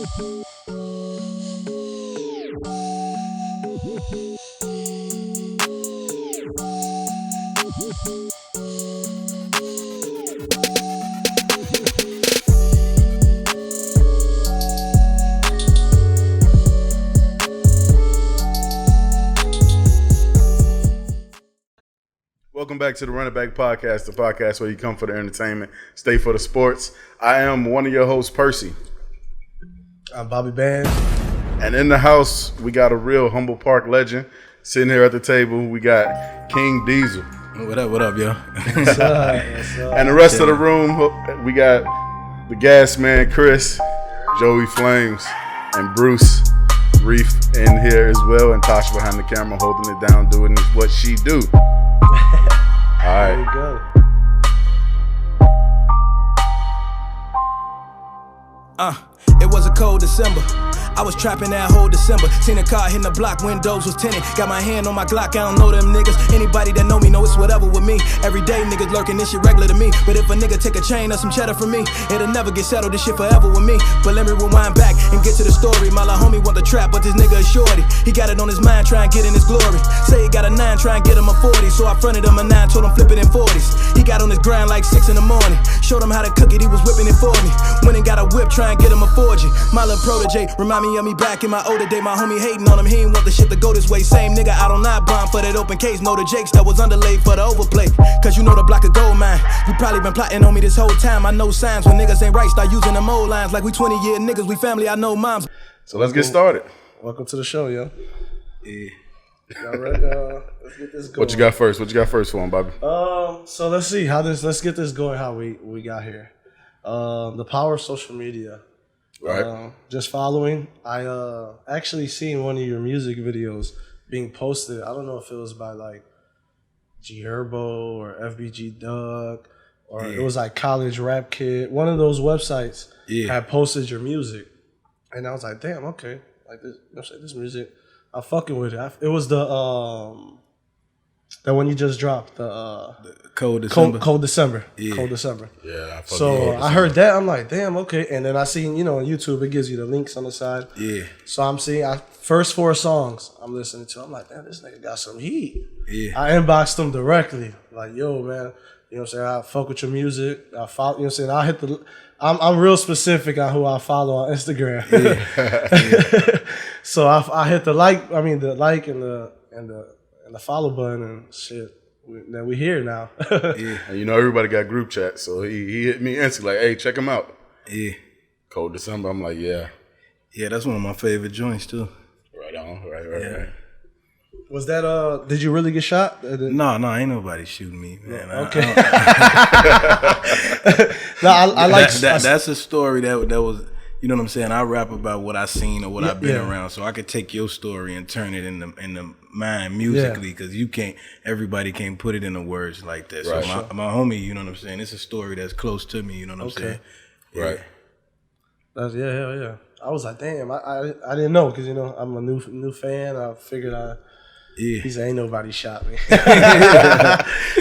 Welcome back to the Run It Back Podcast, the podcast where you come for the entertainment, stay for the sports. I am one of your hosts, Percy. I'm Bobby Band. And in the house, we got a real Humboldt Park legend. Sitting here at the table, we got King Deazel. What up, yo? What's up? What's up? And the rest of the room, we got the gas man, Chris, Joey Flames, and Bruce Reef in here as well, and Tasha behind the camera holding it down, doing what she do. All right. There you go. It was a cold December. I was trapping that whole December. Seen a car hitting the block, windows was tinted. Got my hand on my Glock, I don't know them niggas. Anybody that know me know it's whatever with me. Every day niggas lurking, this shit regular to me. But if a nigga take a chain or some cheddar from me, it'll never get settled, this shit forever with me. But let me rewind back and get to the story. My little homie want the trap, but this nigga is shorty. He got it on his mind, try and get in his glory. Say he got a 9, try and get him a 40. So I fronted him a 9, told him flip it in 40s. He got on his grind like 6 in the morning. Showed him how to cook it, he was whipping it for me. Went and got a whip, try and get him a 4G. My little protege, remind me of me back in my older day. My homie hating on him, he ain't want the shit to go this way. Same nigga out on that bomb for that open case. Know the Jakes that was underlaid for the overplay. Cause you know the block of gold mine. You probably been plotting on me this whole time. I know signs when niggas ain't right, start using them old lines. Like we 20-year niggas, we family, I know moms. So let's get started. Welcome to the show, yo. Yeah. Y'all ready? Let's get this going. What you got first? What you got first for him, Bobby? So let's see let's get this going how we got here. The power of social media. Right. Just following. I actually seen one of your music videos being posted. I don't know if it was by like G Herbo or FBG Doug or it was like College Rap Kid. One of those websites had posted your music, and I was like, damn, okay, like this. This music, I'm fucking with it. It was the one you just dropped, the Cold December. Cold December. Yeah. Cold December. Yeah. So I heard that. I'm like, damn, okay. And then I seen, on YouTube, it gives you the links on the side. Yeah. So I'm seeing, first 4 songs I'm listening to. I'm like, damn, this nigga got some heat. Yeah. I inboxed him directly. Like, yo, man, you know what I'm saying? I fuck with your music. I follow, you know what I'm saying? I'm real specific on who I follow on Instagram. Yeah. So I hit the like and the follow button and shit. Then we here now. Yeah. And everybody got group chat, so he hit me instantly like, hey, check him out. Yeah. Cold December. I'm like, yeah. Yeah, that's one of my favorite joints too. Right on. Right. Was that did you really get shot? No, ain't nobody shooting me, man. Okay. No, I like that. That's a story that was. You know what I'm saying? I rap about what I seen or what I've been around, so I could take your story and turn it in the mind musically, because everybody can't put it in the words like that. Right. So my homie, you know what I'm saying? It's a story that's close to me. You know what I'm saying? Yeah. Right. That's yeah. I was like, damn, I didn't know, because I'm a new fan. I figured he said ain't nobody shot me.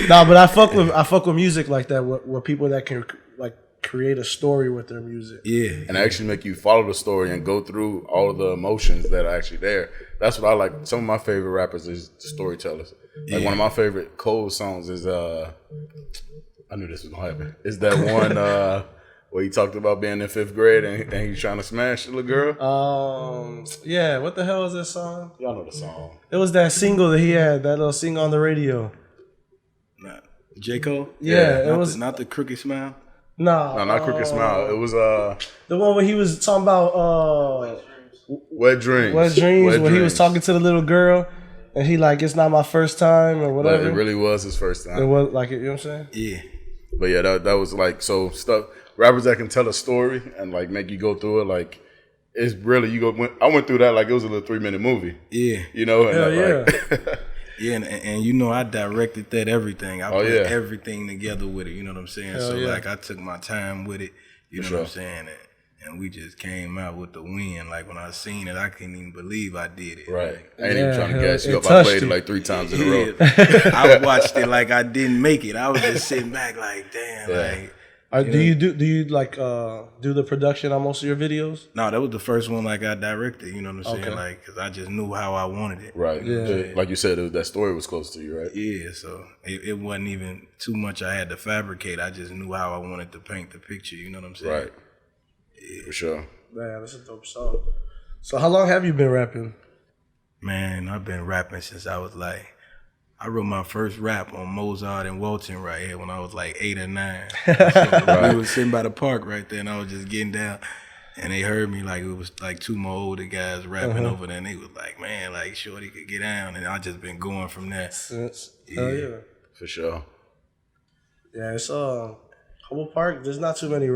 No, but I fuck with music like that, where people that can like create a story with their music. Yeah. And actually make you follow the story and go through all of the emotions that are actually there. That's what I like. Some of my favorite rappers is storytellers. Like one of my favorite Cole songs is I knew this was gonna happen. Is that one where he talked about being in 5th grade and he's trying to smash the little girl? Yeah, what the hell is that song? Y'all know the song. It was that single that he had, that little single on the radio. J. Cole? Yeah, it was not the Crooked Smile. No, not Crooked Smile. It was the one where he was talking about Wet Dreams. When he was talking to the little girl and he like, it's not my first time or whatever. But it really was his first time. It was like, you know what I'm saying? Yeah. But yeah, that was like, so stuff, rappers that can tell a story and like make you go through it, like it's really, I went through that like it was a little 3-minute movie. Yeah. And like, yeah, and I directed that everything. I put everything together with it, you know what I'm saying? Like I took my time with it, you know what I'm saying? And we just came out with the win. Like when I seen it, I couldn't even believe I did it. Right. I ain't even trying to gas you up. I played it like 3 times in a row. I watched it like I didn't make it. I was just sitting back like, damn, like Do you like do the production on most of your videos? No, that was the first one like I directed. You know what I'm saying? Like, cause I just knew how I wanted it. Right. Yeah. Like you said, that story was close to you, right? Yeah. So it wasn't even too much I had to fabricate. I just knew how I wanted to paint the picture. You know what I'm saying? Right. Yeah. For sure. Man, that's a dope song. So how long have you been rapping? Man, I've been rapping since I was like, I wrote my first rap on Mozart and Walton right here when I was like 8 or 9. So we was sitting by the park right there, and I was just getting down, and they heard me like it was like 2 more older guys rapping over there, and they was like, man, like Shorty could get down, and I just been going from there. Yeah. For sure. Yeah, it's Humboldt Park. There's not too many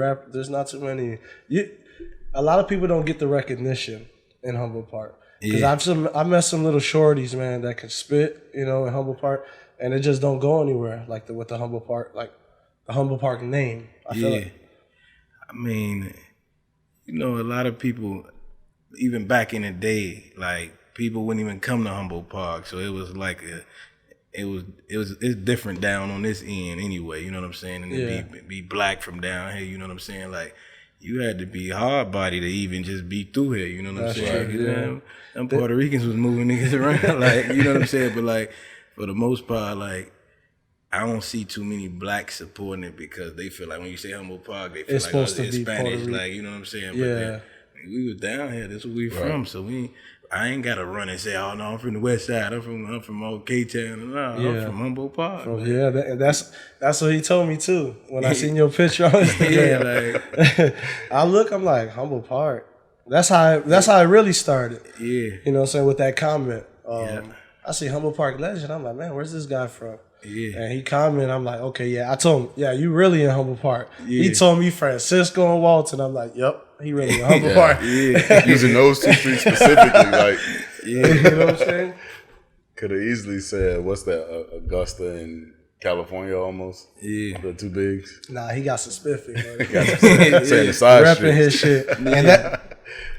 a lot of people don't get the recognition in Humboldt Park. Because I met some little shorties, man, that can spit, in Humboldt Park, and it just don't go anywhere with the Humboldt Park, like the Humboldt Park name. I feel like. I mean, a lot of people, even back in the day, like people wouldn't even come to Humboldt Park, so it was like it's different down on this end anyway. You know what I'm saying? And to be black from down here, you know what I'm saying? Like, you had to be hard body to even just be through here, you know what I'm saying? Right, Them Puerto Ricans was moving niggas around, like, you know what I'm saying? But like, for the most part, like, I don't see too many blacks supporting it because they feel like when you say Humboldt Park, they feel it's like supposed to be Spanish, like, you know what I'm saying? But then, we was down here, that's where we from, so I ain't gotta run and say, oh no, I'm from the West Side, I'm from old K-Town. No, I'm from Humboldt Park. That's what he told me too. When I seen your picture on Instagram, I'm like Humboldt Park. That's how it really started. Yeah, you know what I'm saying, with that comment. I see Humboldt Park legend. I'm like, man, where's this guy from? Yeah, and he commented. I'm like, okay, yeah. I told him, yeah, you really in Humboldt Park. Yeah. He told me Francisco and Walton. I'm like, yep. He really in Humboldt Park. Yeah, using those 2 streets specifically, like, you know what I'm saying? Could have easily said, what's that, Augusta in California almost? Yeah, the 2 bigs. Nah, he got some spiffing. Saying the side repping his shit, and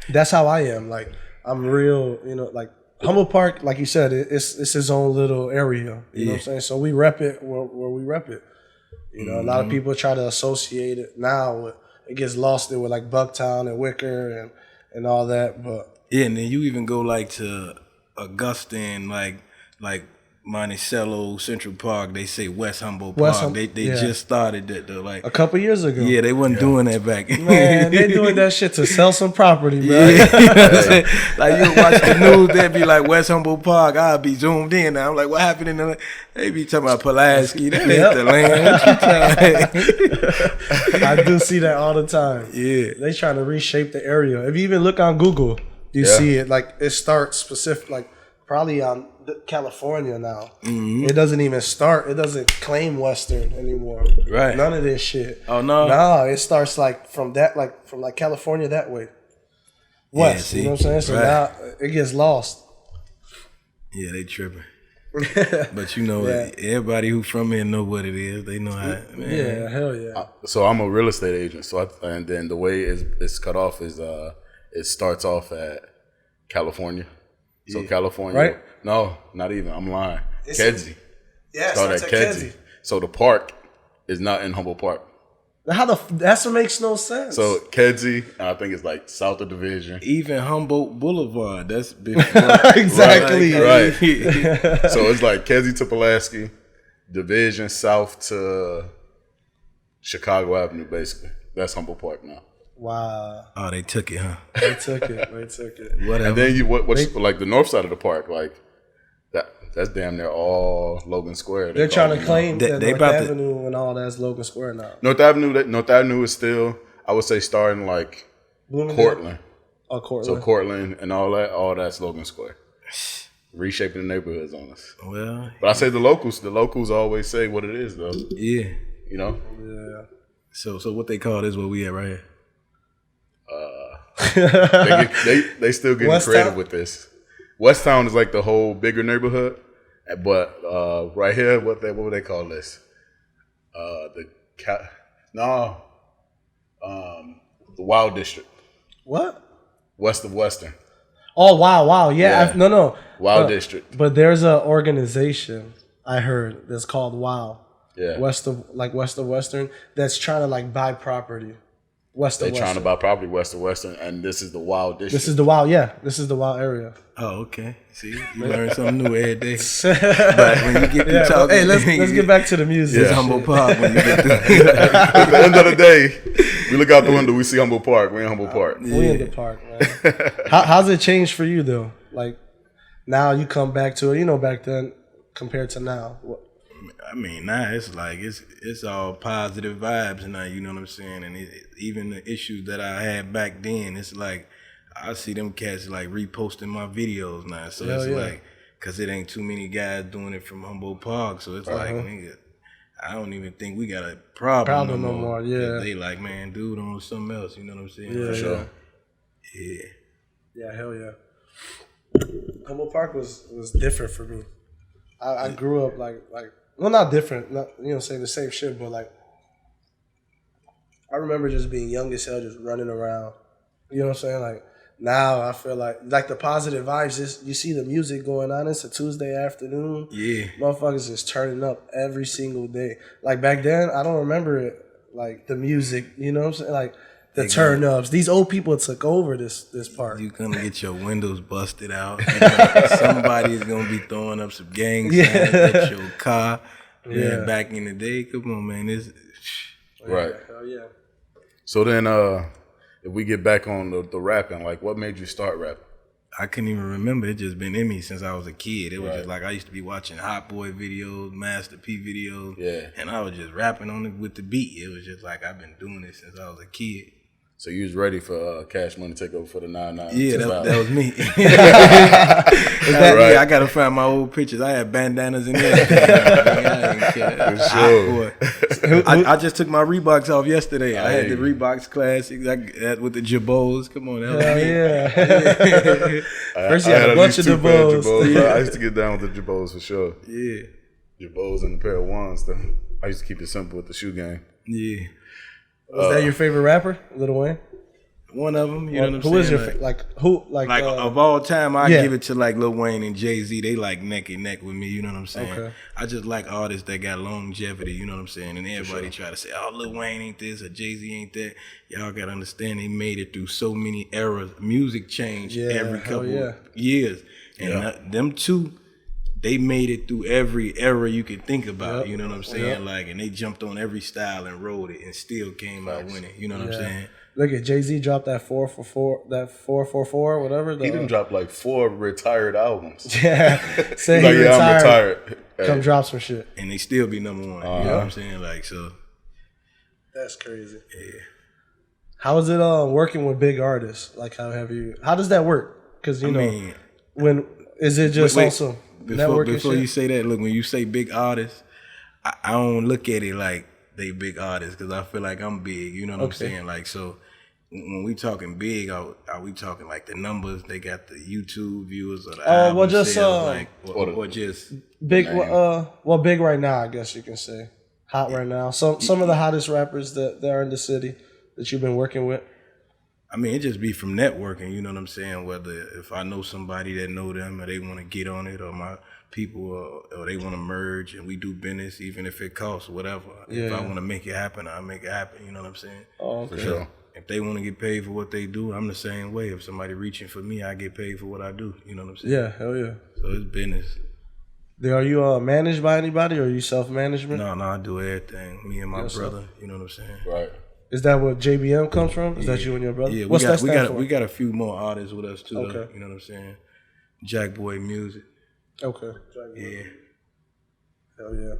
that's how I am. Like, I'm real, like Humboldt Park, like you said, it's his own little area. You know what I'm saying? So we rep it where we rep it. A lot of people try to associate it now with. It gets lost in with like Bucktown and Wicker and all that, but and then you even go like to Augusta and like Monticello, Central Park. They say West Humboldt Park. They just started that though, like a couple years ago. Yeah, they wasn't doing that back. Man, they doing that shit to sell some property, bro. Like you watch the news, they'd be like West Humboldt Park. I'll be zoomed in now. I'm like, what happened in the? They be talking about Pulaski. That ain't the land. I do see that all the time. Yeah, they trying to reshape the area. If you even look on Google, you see it. Like, it starts specific, like probably on California now. Mm-hmm. It doesn't even start. It doesn't claim Western anymore. Right. None of this shit. Oh no. No, it starts like from California that way. West. You know what I'm saying? So now it gets lost. Yeah, they tripping. But everybody who from here know what it is. They know how. Man. Yeah, hell yeah. So I'm a real estate agent. So and then the way it's cut off is it starts off at California. So California, right? No, not even. I'm lying. Kedzie. Start at Kedzie. So the park is not in Humboldt Park. That makes no sense. So Kedzie, and I think it's like south of Division. Even Humboldt Boulevard, that's before. Exactly. Right. So it's like Kedzie to Pulaski, Division south to Chicago Avenue, basically. That's Humboldt Park now. Wow. Oh, they took it, huh? They took it. Whatever. And then what's like the north side of the park, like that's damn near all Logan Square. They're trying to claim that North Avenue and all that's Logan Square now. North Avenue is still, I would say, starting like Cortland. Oh, Cortland. So Cortland and all that's Logan Square. Reshaping the neighborhoods on us. Well, but I say the locals always say what it is though. Yeah. Yeah. So what they call this? What we at right here? They still getting creative with this. West Town is like the whole bigger neighborhood, but right here, what would they call this? The Wild District. What? West of Western. Oh wow, yeah. Wild District. But there's an organization I heard that's called WOW. west of Western that's trying to like buy property. West of Western. Trying to buy property west of Western, and this is the wild district. This is the wild, This is the wild area. Oh, okay. See, you learn something new every day. But when you get to talking, hey, let's get back to the music. It's Humboldt Park when you get to. At the end of the day, we look out the window, we see Humboldt Park. We in Humboldt Park. We in the park, man. How's it changed for you though? Like now you come back to it. Back then compared to now. I mean, now it's like it's all positive vibes now. You know what I'm saying? And even the issues that I had back then, it's like I see them cats like reposting my videos now. So it's like, cause it ain't too many guys doing it from Humboldt Park. So it's like, nigga, I don't even think we got a problem no more. Yeah, they like, man, dude, on something else. You know what I'm saying? Yeah, for sure. Yeah. Yeah, hell yeah. Humboldt Park was different for me. I grew up like. Well, not different, not saying the same shit, but like I remember just being young as hell, just running around. You know what I'm saying? Like now, I feel like the positive vibes. You see the music going on. It's a Tuesday afternoon. Yeah, motherfuckers just turning up every single day. Like back then, I don't remember it. Like the music, you know what I'm saying? Like the turn ups. These old people took over this park. You're gonna get your windows busted out. Somebody's gonna be throwing up some gang signs at your car. Man, back in the day, come on, man. Right. Hell yeah. So then, if we get back on the rapping, like what made you start rapping? I couldn't even remember. It just been in me since I was a kid. It was just like I used to be watching Hot Boy videos, Master P videos, and I was just rapping on it with the beat. It was just like I've been doing it since I was a kid. So you was ready for Cash Money Takeover for the 9-9? Yeah, that was me. Yeah, I gotta find my old pictures. I had bandanas and everything. I ain't care. For sure. I just took my Reeboks off yesterday. I had the Reeboks Classics with the Jabos. Come on, that was me. Yeah. First you had a bunch of Jabos. I used to get down with the Jabos for sure. Yeah. Jabos and a pair of ones. I used to keep it simple with the shoe game. Yeah. Was that your favorite rapper, Lil Wayne? One of them, you know what I'm saying? Who is your of all time? I give it to like Lil Wayne and Jay-Z. They like neck and neck with me. You know what I'm saying? Okay. I just like artists that got longevity. You know what I'm saying? And everybody try to say, "Oh, Lil Wayne ain't this or Jay-Z ain't that." Y'all gotta understand they made it through so many eras. Music changed every couple of years, and them two. They made it through every era you could think about, you know what I'm saying? Like, and they jumped on every style and rode it and still came out winning, you know what I'm saying? Look at Jay-Z dropped that 444, whatever. He done dropped like 4 retired albums. Yeah. Say like, I'm retired. Come drop some shit. And they still be number one, you know what I'm saying? Like, so. That's crazy. Yeah. How is it working with big artists? Like, how does that work? Because, when, is it just also... Before you say that, look, when you say big artists, I don't look at it like they big artists because I feel like I'm big. You know what I'm saying? Like, so when we talking big, are we talking like the numbers? They got the YouTube viewers or the album just sales, or just big. Big right now, I guess you can say. Hot right now. Some of the hottest rappers that are in the city that you've been working with. I mean, it just be from networking, you know what I'm saying? Whether if I know somebody that know them or they want to get on it or my people or they want to merge and we do business, even if it costs, whatever. Yeah. If I want to make it happen, I'll make it happen, you know what I'm saying? Oh, okay. For sure. If they want to get paid for what they do, I'm the same way. If somebody reaching for me, I get paid for what I do, you know what I'm saying? Yeah, hell yeah. So it's business. Are you managed by anybody or are you self-management? No, I do everything. Me and my brother, you know what I'm saying? Right. Is that what JBM comes from? Is that you and your brother? Yeah, What's that stand for? We got a few more artists with us too. Okay. Though, you know what I'm saying? Jack Boy Music. Okay. Yeah. Hell yeah.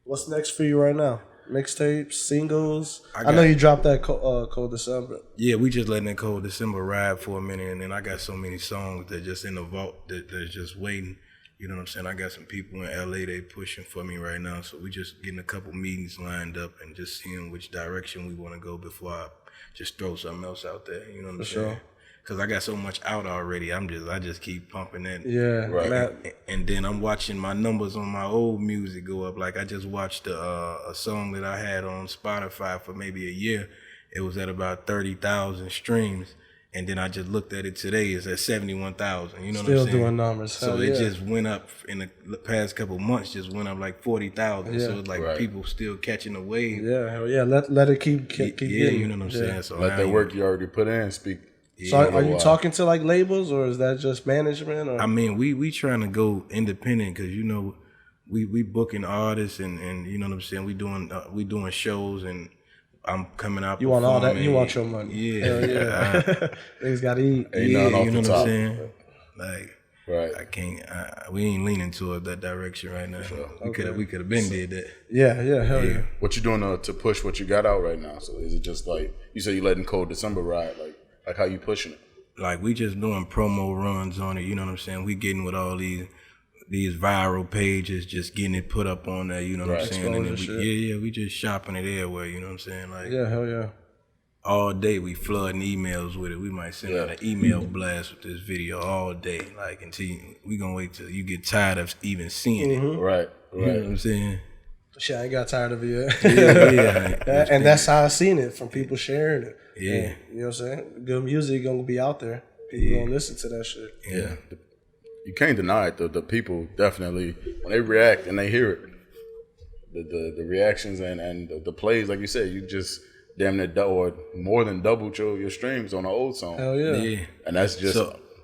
What's next for you right now? Mixtapes, singles? I know you dropped that Cold December. Yeah, we just letting that Cold December ride for a minute, and then I got so many songs that just in the vault that they're just waiting. You know what I'm saying? I got some people in LA they pushing for me right now, so we just getting a couple meetings lined up and just seeing which direction we want to go before I just throw something else out there. You know what I'm saying? Because I got so much out already. I just keep pumping that. Yeah, right. And then I'm watching my numbers on my old music go up. Like I just watched a song that I had on Spotify for maybe a year. It was at about 30,000 streams. And then I just looked at it today. It's at 71,000. You know Still what I'm saying? doing numbers. So Hell it yeah. just went up in the past couple months. Just went up like 40,000. Yeah. So it's like people still catching the wave. Yeah, hell yeah. Let it keep getting. You know what I'm saying? So Let that work you already put in speak. So are you talking to like labels, or is that just management? Or? I mean, we trying to go independent because you know we booking artists and you know what I'm saying. We doing shows and I'm coming out. You want all that? You want your money? Yeah, hell yeah. Niggas gotta eat. Ain't yeah. nothing off You know the what I'm top. saying? Like. Right. I can't. We ain't leaning toward that direction right now. Sure. We could have been did that. Yeah, hell yeah. What you doing to push what you got out right now? So is it just like you say you letting Cold December ride? Like how you pushing it? Like we just doing promo runs on it. You know what I'm saying? We getting with all these viral pages, just getting it put up on there. You know what I'm saying? And then we just shopping it everywhere. You know what I'm saying? Like hell yeah. All day we flooding emails with it. We might send out an email blast with this video all day, like until we gonna wait till you get tired of even seeing it. Right. You know what I'm saying? Shit, I ain't got tired of it yet. Yeah. And that's how I seen it, from people sharing it. Yeah. And, you know what I'm saying? Good music gonna be out there. People gonna listen to that shit. Yeah. You can't deny it though. The people definitely when they react and they hear it, the reactions and the plays, like you said, you just damn near or more than doubled your streams on the old song. Hell yeah. And that's just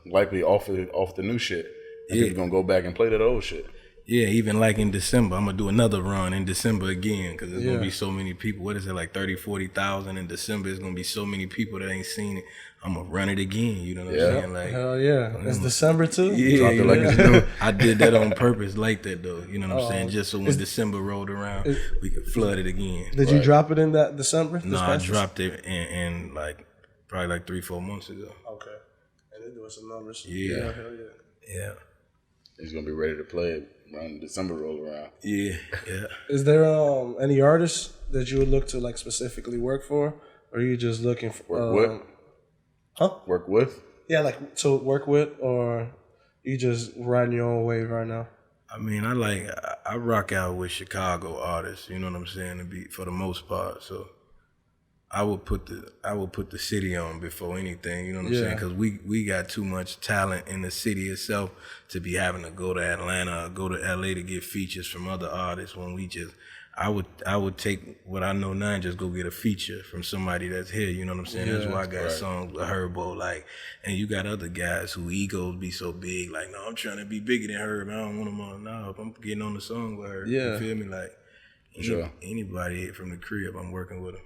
likely off the new shit. And people gonna go back and play that old shit. Yeah, even like in December, I'm gonna do another run in December again because there's gonna be so many people. What is it, like 30, 40,000 in December? There's gonna be so many people that ain't seen it. I'm gonna run it again. You know what I'm saying? Like, hell yeah. It's December too? Yeah, you know, I did that on purpose like that though. You know what I'm saying? Just so when December rolled around, we could flood it again. Did you drop it in that December? No, I dropped it in like probably like 3-4 months ago. Okay. And they're doing some numbers. Yeah. Hell yeah. Yeah. He's gonna be ready to play it when December roll around. Yeah. Is there any artists that you would look to like specifically work for, or are you just looking for work with? Huh? Work with? Yeah, like to work with, or you just riding your own wave right now? I mean, I rock out with Chicago artists. You know what I'm saying? To be for the most part, so. I would put the city on before anything, you know what I'm saying? Because we got too much talent in the city itself to be having to go to Atlanta or go to LA to get features from other artists. When I would take what I know now and just go get a feature from somebody that's here. You know what I'm saying? That's why I got songs with Herbo, like, and you got other guys who egos be so big, like, no, I'm trying to be bigger than Herb. I don't want them on. No, I'm getting on the song with Herb. You feel me? Like, anybody from the crib, I'm working with them.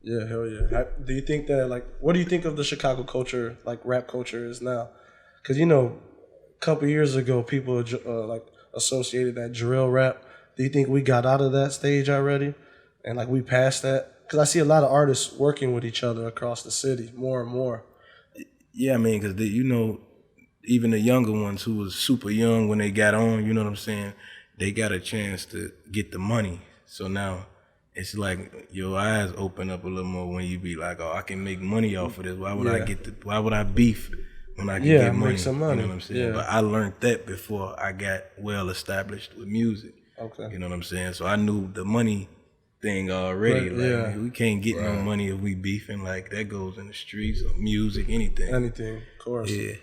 Yeah, hell yeah. Do you think that, like, what do you think of the Chicago culture, like rap culture is now? Because, you know, a couple years ago, people like associated that drill rap. Do you think we got out of that stage already? And like we passed that? Because I see a lot of artists working with each other across the city more and more. Yeah, I mean, because, you know, even the younger ones who was super young when they got on, you know what I'm saying? They got a chance to get the money. So now it's like your eyes open up a little more when you be like, oh, I can make money off of this. Why would why would I beef when I can get money? Make some money. You know what I'm saying? Yeah. But I learned that before I got well established with music. Okay. You know what I'm saying? So I knew the money thing already. We can't get no money if we beefing. Like that goes in the streets or music, anything. Anything, of course. Yeah.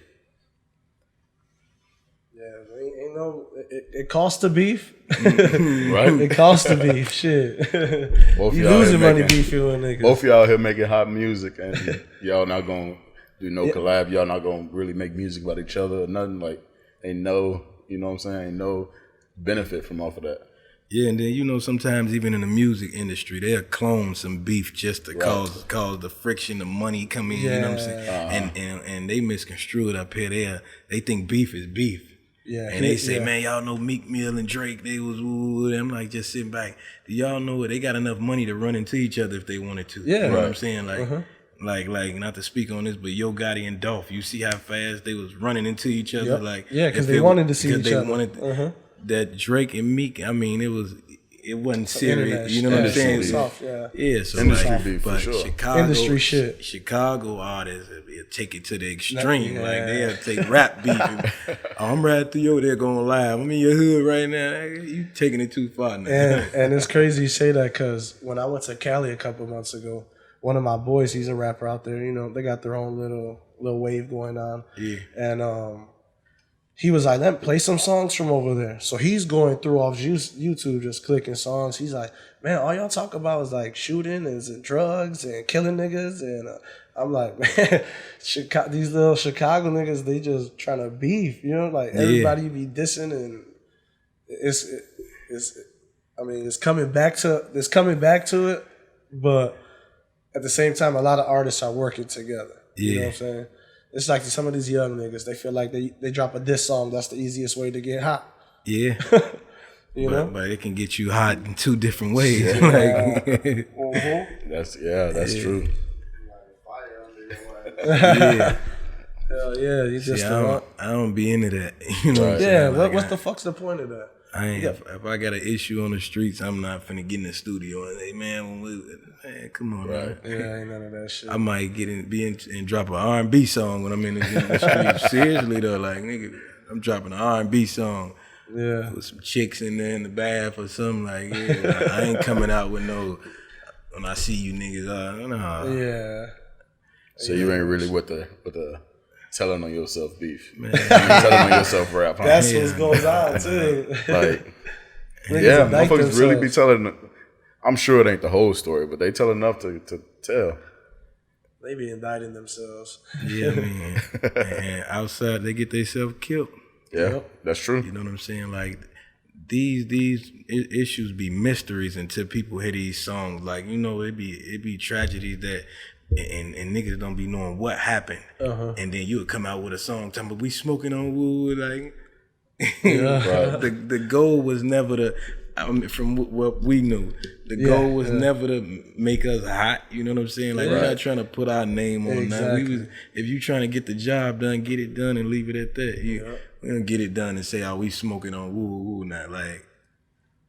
Yeah, ain't no. It costs to beef, Right? It costs to beef. Shit, you losing money beefing with niggas. Both of y'all here making hot music, and y'all not gonna do no collab. Y'all not gonna really make music about each other or nothing. Like, ain't no, you know what I'm saying? Ain't no benefit from off of that. Yeah, and then you know sometimes even in the music industry they'll clone some beef just to cause the friction, the money come in. You know what I'm saying? And they misconstrue it up here. They think beef is beef. Yeah, and they say, man, y'all know Meek Mill and Drake, they was woo. I'm like, just sitting back. Do y'all know they got enough money to run into each other if they wanted to? Yeah, you know what I'm saying? Like, like not to speak on this, but Yo Gotti and Dolph, you see how fast they was running into each other? Yep. Like, because they wanted to see each other. That Drake and Meek, I mean, it wasn't serious. You know what I'm saying? Soft, yeah, so industry like, beef, but for sure. Chicago, industry shit. Chicago artists take it to the extreme. Like they have to take rap beef. And, I'm riding through your there going live. I'm in your hood right now. You taking it too far now. And it's crazy you say that because when I went to Cali a couple months ago, one of my boys, he's a rapper out there. You know, they got their own little wave going on. Yeah. And he was like, "Let me play some songs from over there." So he's going through off YouTube, just clicking songs. He's like, "Man, all y'all talk about is like shooting and drugs and killing niggas." And I'm like, "Man, these little Chicago niggas, they just trying to beef, you know? Like everybody be dissing, and it's coming back to it, but at the same time, a lot of artists are working together. You know what I'm saying? It's like some of these young niggas, they feel like they drop a diss song, that's the easiest way to get hot. Yeah. You know? But it can get you hot in 2 different ways. That's true. Yeah. Hell yeah, you just I don't be into that. You know what I'm yeah, saying? Like, what the fuck's the point of that? I ain't, if I got an issue on the streets, I'm not finna get in the studio and say, man, come on, man. Yeah, ain't none of that shit. I might and drop an R&B song when I'm in the streets. Seriously though, like nigga, I'm dropping an R&B song. Yeah. With some chicks in there in the bath or something like, I ain't coming out with no, when I see you niggas, no. Yeah. So you ain't really with the telling on yourself beef. Man. Telling on yourself rap. Huh? That's what goes on too. Like, yeah, motherfuckers really be telling. I'm sure it ain't the whole story, but they tell enough to tell. They be indicting themselves. Yeah, man. And outside, they get themselves killed. Yeah, that's true. You know what I'm saying? Like, these issues be mysteries until people hear these songs. Like, you know, it be tragedies that, and niggas don't be knowing what happened. And then you would come out with a song talking about we smoking on wood, like. The goal was never from what we knew, the goal was never to make us hot. You know what I'm saying? Like we're not trying to put our name on that. If you trying to get the job done, get it done and leave it at that. We don't get it done and say, "Oh, we smoking on woo not like."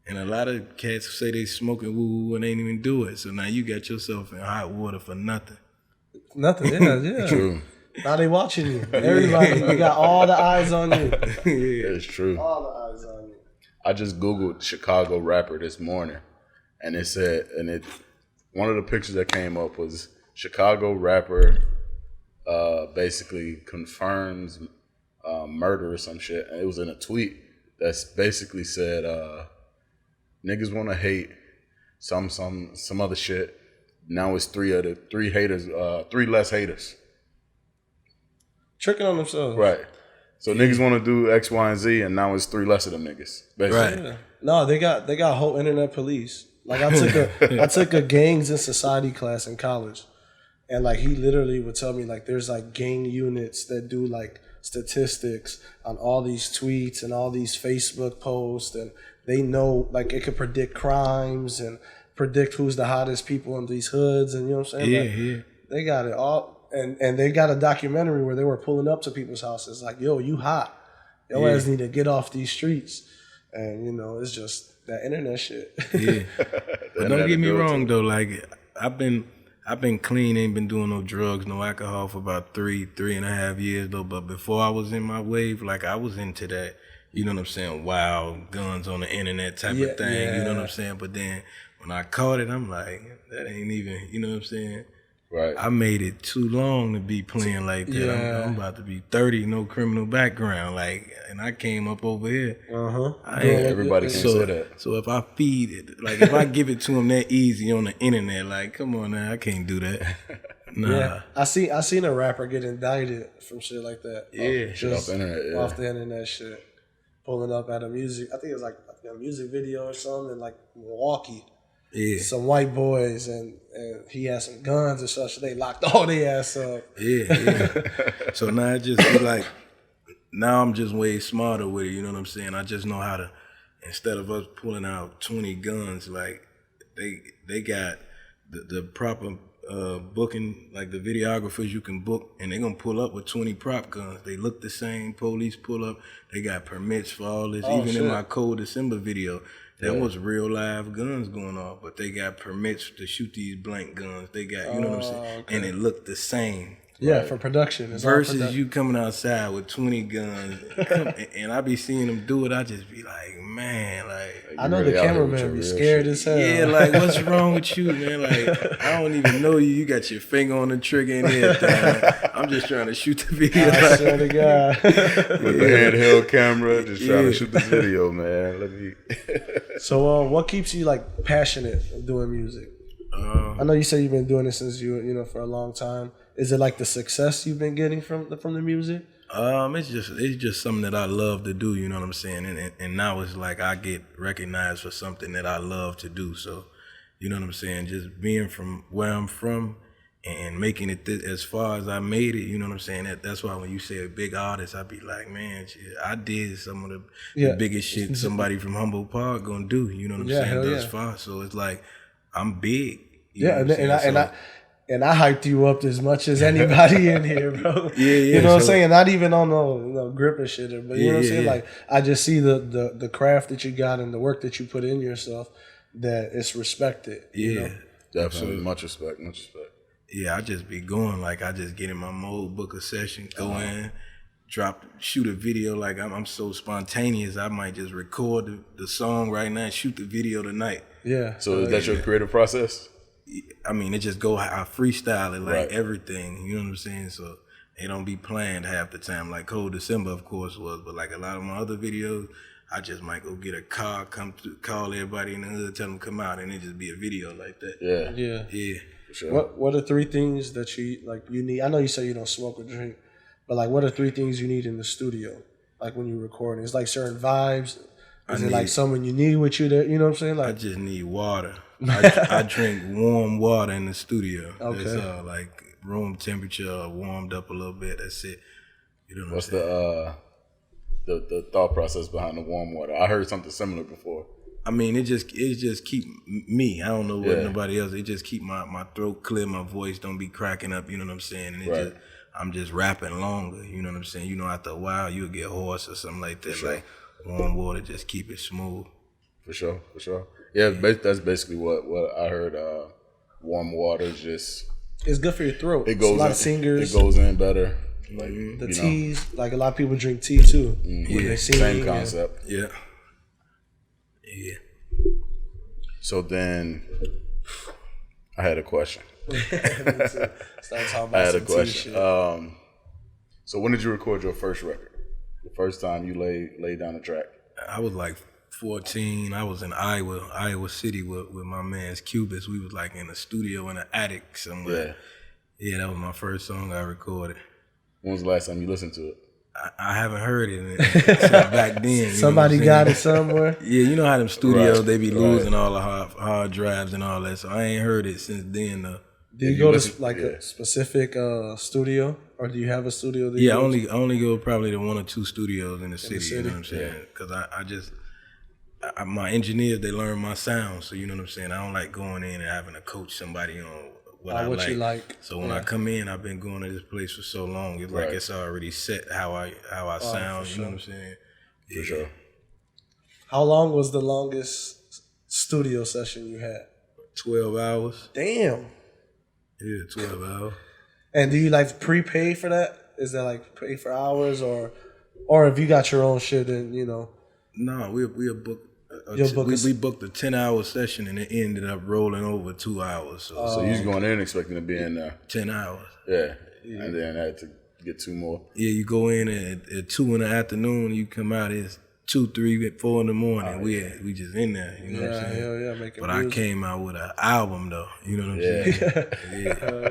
And a lot of cats say they smoking woo and ain't even do it. So now you got yourself in hot water for nothing. Nothing. Yeah. True. Now they watching you. Everybody, you got all the eyes on you. It's true. All the eyes on you. I just Googled Chicago rapper this morning, and it said, one of the pictures that came up was Chicago rapper basically confirms murder or some shit. And it was in a tweet that's basically said, niggas want to hate some other shit. Now it's three less haters. Tricking on themselves. Right. So niggas want to do X, Y, and Z, and now it's 3 less of them niggas. Basically. Right. Yeah. No, they got a whole internet police. Like I took a gangs and society class in college, and like he literally would tell me like there's like gang units that do like statistics on all these tweets and all these Facebook posts, and they know like it could predict crimes and predict who's the hottest people in these hoods, and you know what I'm saying? Yeah, like, they got it all. And they got a documentary where they were pulling up to people's houses like, yo, you hot. Your ass need to get off these streets. And, you know, it's just that internet shit. Yeah. But don't get me wrong, though. Like, I've been clean, ain't been doing no drugs, no alcohol for about 3.5 years, though. But before I was in my wave, like, I was into that, you know what I'm saying, wild guns on the internet type of thing, you know what I'm saying? But then when I caught it, I'm like, that ain't even, you know what I'm saying? Right. I made it too long to be playing like that. Yeah. I'm about to be 30, no criminal background. Like, and I came up over here. Everybody can say that. So if I feed it, like if I give it to them that easy on the internet, like, come on now, I can't do that. Nah. Yeah. I seen a rapper get indicted from shit like that. Yeah. Shit off the internet, Off the internet shit. Pulling up at a music, I think it was like a music video or something in like Milwaukee. Yeah. Some white boys and he had some guns and such. So they locked all their ass up. Yeah. So now it just be like, now I'm just way smarter with it. You know what I'm saying? I just know how to, instead of us pulling out 20 guns, like they got the proper booking, like the videographers you can book, and they're gonna pull up with 20 prop guns. They look the same. Police pull up. They got permits for all this. In my Cold December video. That was real live guns going off, but they got permits to shoot these blank guns. They got, you know what I'm saying? Okay. And it looked the same. Yeah, Right. for production. It's all Versus production. you coming outside with 20 guns, and I be seeing them do it. I just be like, man, like, I know really the out here with cameraman your be real scared shit. as hell. yeah, like what's wrong with you, man? Like, I don't even know you. You got your finger on the trigger and everything. I'm just trying to shoot the video. I swear to God. With the handheld camera, just trying to shoot this video, man. Let me. So, what keeps you like passionate of doing music? I know you say you've been doing it since you know for a long time. Is it like the success you've been getting from the music? It's just something that I love to do. You know what I'm saying? And now it's like I get recognized for something that I love to do. So, you know what I'm saying? Just being from where I'm from and making it as far as I made it. You know what I'm saying? That's why when you say a big artist, I be like, man, shit, I did some of the biggest shit somebody from Humboldt Park gonna do. You know what I'm saying? Thus far. So it's like I'm big. You know what I'm saying? And I hyped you up as much as anybody in here, bro. Yeah. You know what I'm saying? Not even on no grip and shit, but you know what I'm saying? Yeah. Like I just see the craft that you got and the work that you put in yourself that it's respected. Yeah. You know? Definitely. Much respect. Yeah, I just be going, like I just get in my mode, book a session, go in, shoot a video. Like I'm so spontaneous, I might just record the song right now and shoot the video tonight. Yeah. So is that your creative process? I mean, it just go, I freestyle it, like Right. everything, you know what I'm saying? So it don't be planned half the time, like Cold December, of course, was, but like a lot of my other videos, I just might go get a car, call everybody in the hood, tell them to come out, and it just be a video like that. Yeah. Yeah. For sure. What are 3 things that you need? I know you say you don't smoke or drink, but like what are 3 things you need in the studio? Like when you're recording, it's like certain vibes. Is it like someone you need with you there? You know what I'm saying? I Like just need water. I drink warm water in the studio. Okay. That's all, like room temperature, warmed up a little bit. That's it. You know what What's I'm saying? the thought process behind the warm water? I heard something similar before. I mean, it just keep me. I don't know what Yeah. nobody else. It just keep my throat clear, my voice don't be cracking up. You know what I'm saying? And Right. I'm just rapping longer. You know what I'm saying? You know, after a while you'll get hoarse or something like that. Sure. Like warm water, just keep it smooth. For sure. Yeah, that's basically what I heard. Warm water is just it's good for your throat. it goes a lot in, of singers. It goes in better. Like The you teas, like a lot of people drink tea too. When they sing, same concept. Yeah. So then, I had a question. Start talking about I had a some tea question. shit. So when did you record your first record? The first time you laid down a track? I was like 14. I was in Iowa City with my man's Cubis. We was like in a studio in an attic somewhere. Yeah, that was my first song I recorded. When was the last time you listened to it? I haven't heard it since back then. You Somebody know what I'm got saying? it somewhere. Yeah, you know how them studios, Right, they be right. losing all the hard drives and all that. So I ain't heard it since then, though. Do you go to like a specific studio, or do you have a studio? That Yeah, I you go only go probably to 1 or 2 studios in the city. city? You know what I'm saying? Because my engineers, they learn my sound. So you know what I'm saying? I don't like going in and having to coach somebody on what I what like. you like. So when I come in, I've been going to this place for so long. It's like Right. it's already set how I sound. You know what I'm saying? For sure. How long was the longest studio session you had? 12 hours. Damn. Yeah, 12 hours. And do you like prepay for that? Is that like pay for hours, or if you got your own shit and you know? No, we'll book. You'll We booked a 10-hour session and it ended up rolling over 2 hours. So So you was going in expecting to be in there. 10 hours. Yeah. And then had to get 2 more. Yeah, you go in at 2 in the afternoon, you come out it's 2, 3, 4 in the morning. We just in there. You know what I'm saying? Hell yeah, making But I music. came out with an album though. You know what I'm Yeah. saying? Yeah. Hell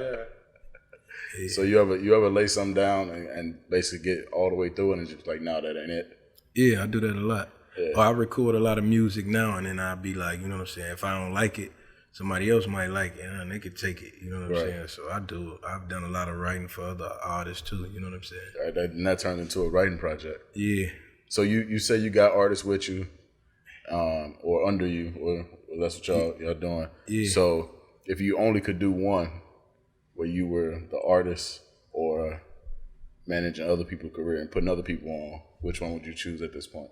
yeah. So you ever lay something down and basically get all the way through it and just like, no, that ain't it. Yeah, I do that a lot. Yeah. Or I record a lot of music now and then I'll be like, you know what I'm saying? If I don't like it, somebody else might like it and they could take it. You know what I'm Right. saying? So I've done a lot of writing for other artists too. You know what I'm saying? Right, and that turned into a writing project. Yeah. So you say you got artists with you, or under you, or that's what y'all doing. Yeah. So if you only could do one, where you were the artist or managing other people's career and putting other people on, which one would you choose at this point?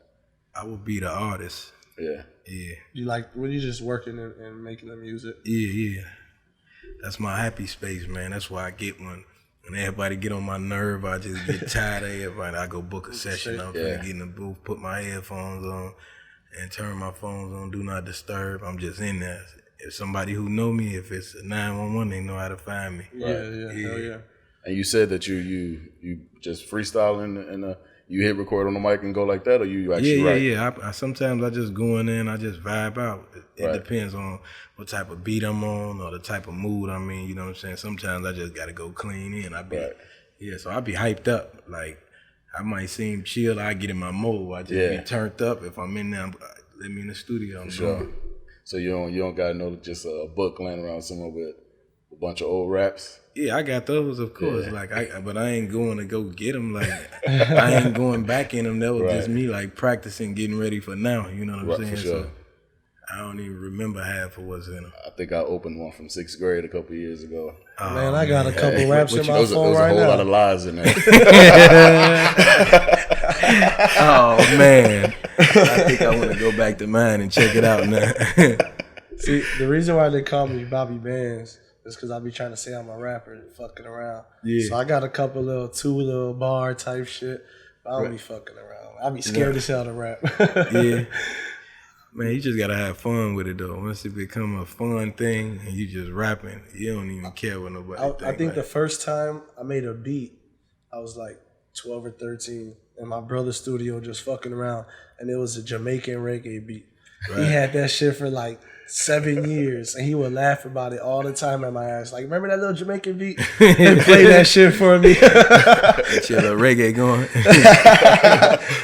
I would be the artist. Yeah. Yeah. You like when you just working and making the music? Yeah. That's my happy space, man. That's why I get when when everybody get on my nerve, I just get tired of everybody. I go book a session. I'm finna get in the booth, put my headphones on, and turn my phones on, do not disturb. I'm just in there. If somebody who know me, if it's 911, they know how to find me. Yeah. And you said that you just freestyle and you hit record on the mic and go like that, or you actually write? Yeah. I sometimes I just go in there and I just vibe out. It depends on what type of beat I'm on or the type of mood I'm in. You know what I'm saying? Sometimes I just gotta go clean in. So I be hyped up. Like I might seem chill. I get in my mode. I just be turned up. If I'm in there, let me in the studio. I'm sure. going. So you don't got just a book laying around somewhere with a bunch of old raps. Yeah, I got those, of course. Yeah. But I ain't going to go get them. Like I ain't going back in them. That was just me like practicing, getting ready for now. You know what I'm saying? For sure. So I don't even remember half of what's in them. I think I opened one from 6th grade a couple of years ago. Oh, man, I got a couple raps in my phone There was right now. a whole lot of lies in there. Oh man, I think I want to go back to mine and check it out now. See, the reason why they call me Bobby Bands is because I be trying to say I'm a rapper and fucking around. Yeah. So I got a couple two bar type shit. But I don't be fucking around. I be scared as hell to rap. Yeah. Man, you just gotta have fun with it though. Once it become a fun thing and you just rapping, you don't even care what nobody think. I think the first time I made a beat, I was like 12 or 13 in my brother's studio just fucking around, and it was a Jamaican reggae beat. He had that shit for like 7 years, and he would laugh about it all the time at my ass. Like, remember that little Jamaican beat? He played that shit for me. That shit, little reggae going.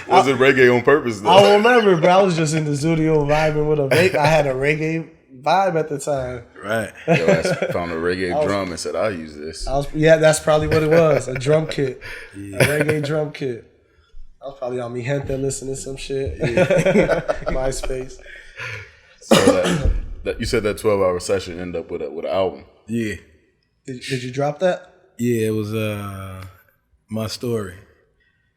Was it reggae on purpose though? I don't remember, bro. I was just in the studio vibing with a vape. I had a reggae vibe at the time. Right. Yo, I found a reggae drum and said, I'll use this. That's probably what it was. A drum kit. A reggae drum kit. I was probably on Mi Gente listening to some shit. MySpace. So that you said that 12-hour session ended up with an album. Yeah. Did you drop that? Yeah, it was My Story.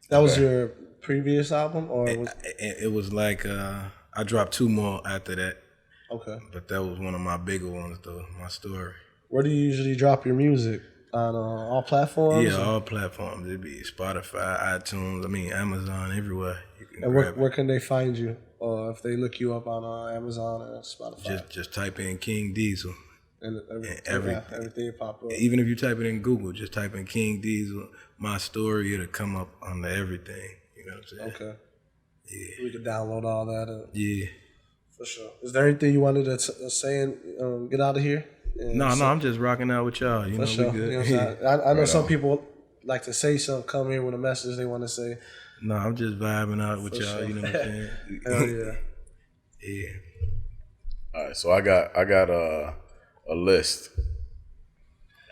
That was your previous album, or it was like I dropped 2 more after that. Okay. But that was one of my bigger ones though, My Story. Where do you usually drop your music? On all platforms? Yeah, all platforms. It'd be Spotify, iTunes, Amazon, everywhere. You can and where can they find you? Or if they look you up on Amazon or Spotify? Just type in King Deazel. And everything pop up. Even if you type it in Google, just type in King Deazel, My Story, it'll come up under everything. You know what I'm saying? Okay. Yeah. We can download all that. Yeah. For sure. Is there anything you wanted to say and get out of here? No, I'm just rocking out with y'all. You know, sure. we good. You know I know some people like to say something, come here with a message they want to say. No, I'm just vibing out with y'all. Sure. You know what I'm saying? Hell yeah. Yeah. All right, so I got a list,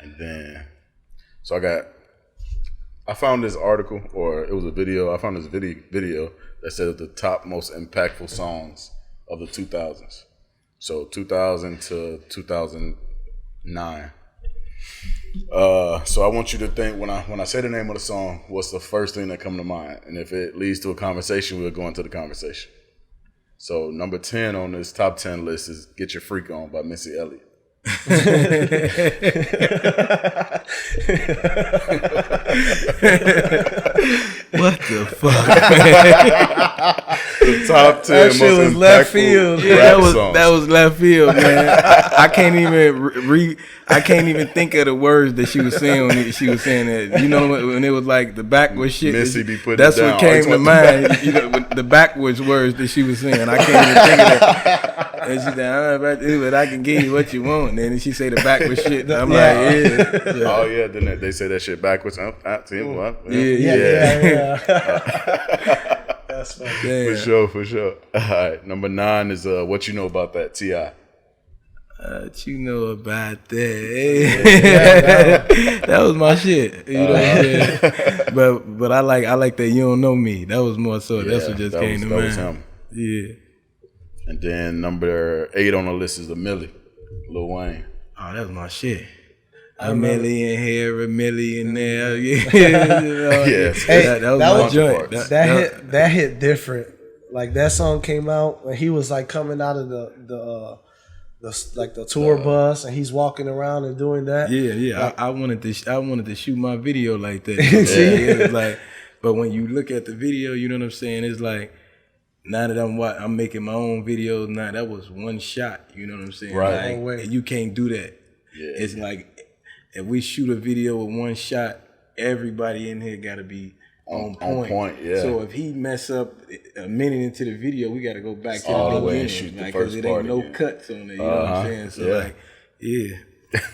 and then I found this article, or it was a video. I found this video that said the top most impactful songs of the 2000s. So 2000 to 2009. So I want you to think when I say the name of the song, what's the first thing that come to mind? And if it leads to a conversation, we'll go into the conversation. So number 10 on this top 10 list is "Get Your Freak On" by Missy Elliott. What the fuck? The top 10 that most shit was impactful left field. rap songs. That was left field, man. I can't even I can't even think of the words that she was saying when she was saying that. You know, when it was like the backwards shit. Missy be putting that's it down. what came to mind. You know, the backwards words that she was saying. I can't even think of that. And she said, but I can give you what you want. And then she say the backwards shit. I'm like, yeah. Oh yeah, then they say that shit backwards. Yeah. That's funny. Damn. For sure. All right, number 9 is "What You Know About That" T.I. What you know about that? That was my shit. You know what I'm saying? But I like that "You Don't Know Me." That was more so. That's what just came to mind. That was him. Yeah. And then number 8 on the list is "A Milli," Lil Wayne. Oh, that was my shit. A million here, a million there. Yeah, you know, yes. Hey, that was my joint. That hit different. Like that song came out when he was like coming out of the the tour bus, and he's walking around and doing that. Yeah. Like, I wanted to shoot my video like that. It's like, but when you look at the video, you know what I'm saying? It's like, now that I'm making my own videos, now that was one shot. You know what I'm saying? Right. Like, you can't do that. Yeah. It's like, if we shoot a video with one shot, everybody in here got to be on point. Yeah. So if he mess up a minute into the video, we got to go back to all the the way beginning, and shoot the like, first it part ain't no again. cuts on it. You know what I'm saying? So like, yeah.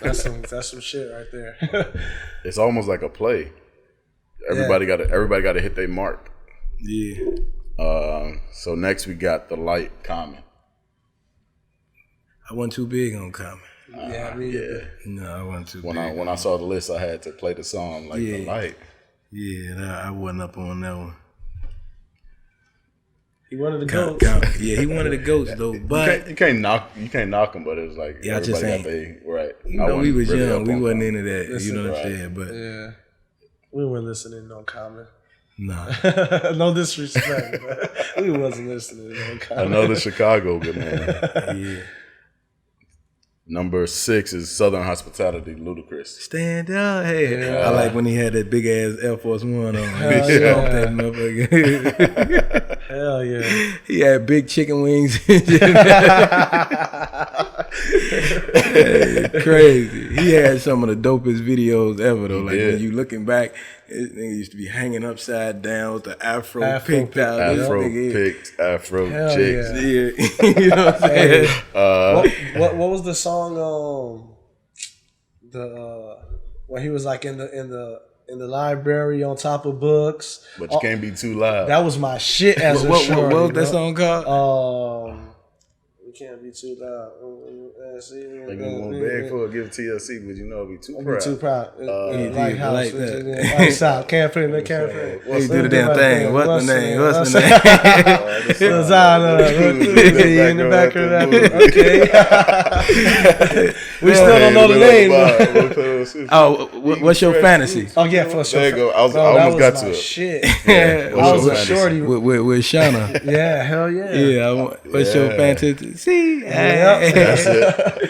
that's some shit right there. It's almost like a play. Everybody got to hit their mark. Yeah. So next we got The Light, Common. I wasn't too big on Common. Yeah. No, I wasn't too When big. I saw the list, I had to play the song like The Light. Yeah, I wasn't up on that one. He wanted to go. Yeah, he wanted the goats though, but you can't knock him, but it was like Yeah, I just everybody got right. you know, we was really young, up we on wasn't Common. into that. You know what I'm saying? But Yeah. We weren't listening to no Common. nah. No disrespect, but we wasn't listening to no Common. Another Chicago good man. Yeah. Number 6 is Southern Hospitality, Ludacris. Stand up, hey! I like when he had that big ass Air Force One on. Hell He yeah. stomped that motherfucker. Hell yeah. He had big chicken wings. Crazy. He had some of the dopest videos ever though. Like when you looking back, this nigga used to be hanging upside down with the afro picked out. Afro picked, Afro Hell chicks. yeah. Yeah. You know what I'm saying? What was the song? When he was like in the library on top of books. But you can't be too loud. That was my shit as a shorty. What was that song called? We can't be too loud. Like you want to beg for it, give TLC, but you know it'll be too I'll proud. be too proud. Lighthouse. like that. Lights out. Can't fit in the camera. He do the damn thing. What's the name? What's the name? What's out in the back of that. Okay. We still don't know the name. Oh, what's your fantasy? Oh yeah, for sure. There you go. I Bro, almost that got was to my it. shit. Yeah, I was a shorty. With Shauna. Yeah, hell yeah. Yeah, what's your fantasy? See, That's it.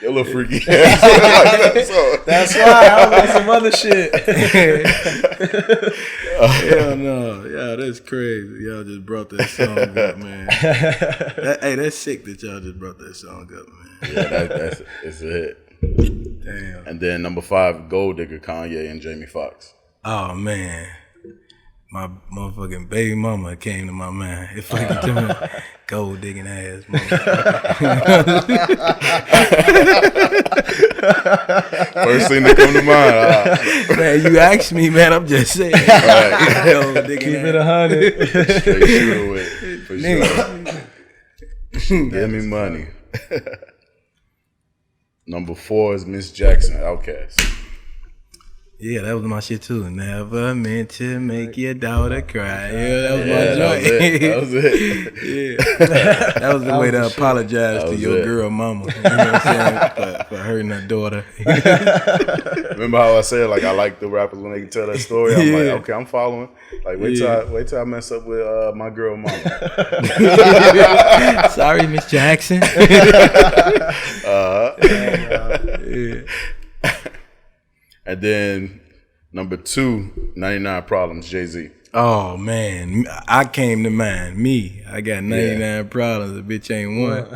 You're a little freaky. That's why I was on some other shit. Hell no. Yeah, that's crazy. Y'all just brought that song up, man. That's sick that y'all just brought that song up, man. Yeah, it's a hit. Damn. And then number 5, Gold Digger, Kanye and Jamie Foxx. Oh, man. My motherfucking baby mama came to my mind. If I could tell me, gold digging ass First thing that come to mind. Man, you asked me, man. I'm just saying. Right. Gold digging Keep ass. it 100. Straight shooter with for sure. Give me money. Number 4 is Miss Jackson, Outkast. Yeah, that was my shit too. Never meant to make your daughter cry. Yeah, that was my That joint. was it. Yeah, that was the way to apologize to your girl mama. You know what I'm saying? For hurting her daughter. Remember how I said like I like the rappers when they can tell that story? I'm Yeah. like, okay, I'm following. Like wait till I mess up with my girl mama. Sorry, Miss Jackson. Yeah. And then number 2, 99 Problems, Jay-Z. Oh man, I came to mind. Me, I got 99 problems. The bitch ain't one.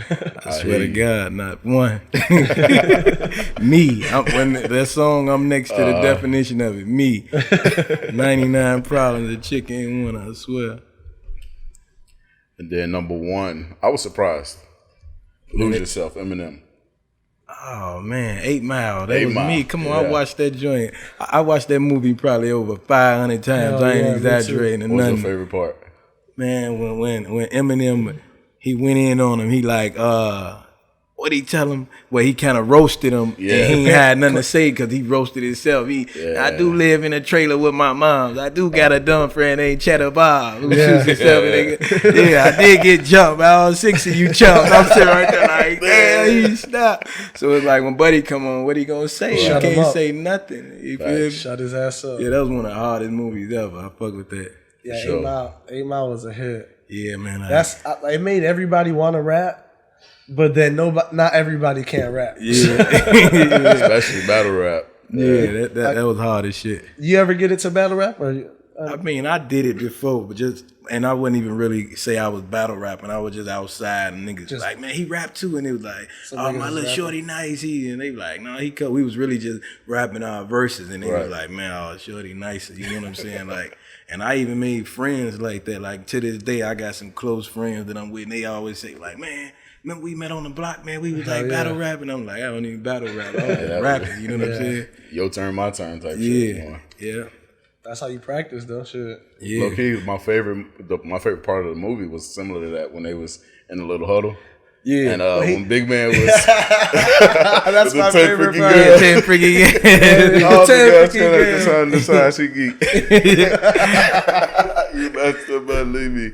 I swear to God, not one. Me, when that song, I'm next to the definition of it. Me, 99 problems. The chick ain't one. I swear. And then number 1, I was surprised. Lose Yourself, Eminem. Oh man, 8 Mile. That 8 was Mile. me. Come on, Yeah. I watched that joint. I watched that movie probably over 500 times. Hell I ain't yeah, me too. exaggerating or What was your nothing. favorite part? Man, when Eminem, he went in on him, he like, what'd he tell him? Well, he kind of roasted him, Yeah. and he ain't had nothing to say because he roasted himself. I do live in a trailer with my moms. I do got a dumb friend named Cheddar Bob who shoots himself. Yeah, I did get jumped. All 6 of you jumped. I'm sitting right there like, damn, he stopped. So it's like when Buddy come on, what he gonna say? Shut He him can't up. say nothing. You feel me? Shut his ass up. Yeah, that was one of the hardest movies ever. I fuck with that. Yeah, sure. 8 Mile was a hit. Yeah, man. It made everybody want to rap but then not everybody can rap. Yeah. Especially battle rap. Yeah, that was hard as shit. You ever get into battle rap? Or I mean, I did it before, but and I wouldn't even really say I was battle rapping. I was just outside and niggas like, man, he rapped too, and it was like, oh, my little shorty nice, and they like, no, he cut. We was really just rapping our verses, and they was like, man, oh, shorty nice, you know what I'm saying, like. And I even made friends like that. Like to this day, I got some close friends that I'm with, and they always say like, man, remember we met on the block, man? We was like battle rapping. I'm like, I don't even battle rap. I was rapping. You know what I'm saying? Your turn, my turn type shit. Yeah. That's how you practice, though. Shit. Yeah. Low key, my favorite part of the movie was similar to that when they was in the little huddle. Yeah, and when Big Man was that's my favorite part. Yeah, 10 freaking all the girls the side she geek. You bastard, believe me.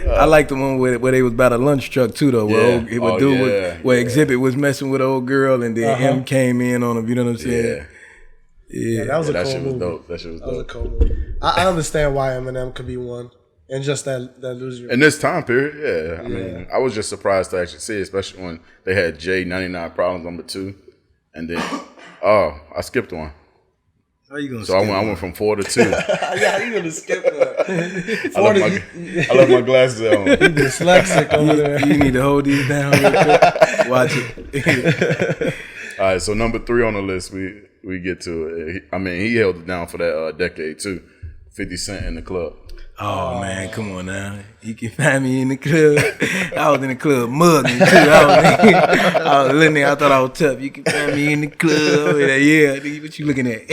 I like the one where they was about a lunch truck too, though. Where Exhibit was messing with an old girl, and then him came in on him. You know what I'm saying? Yeah, that was a that cool shit was movie. dope. That shit was dope. That was a cool movie. I understand why Eminem could be one. And just that loser. In this time period, I mean, I was just surprised to actually see it, especially when they had J 99 Problems #2, and then I skipped one. How you gonna? So I went from 4 to 2. Yeah, you gonna skip one? I left my glasses at home. You dyslexic over there. You need to hold these down real quick. Watch it. All right, so number 3 on the list, we get to it. I mean, he held it down for that decade too. 50 Cent in the Club. Oh man, come on now. You can find me in the club. I was in the club mugging too. I was little nigga, I thought I was tough. You can find me in the club. Yeah, nigga, what you looking at?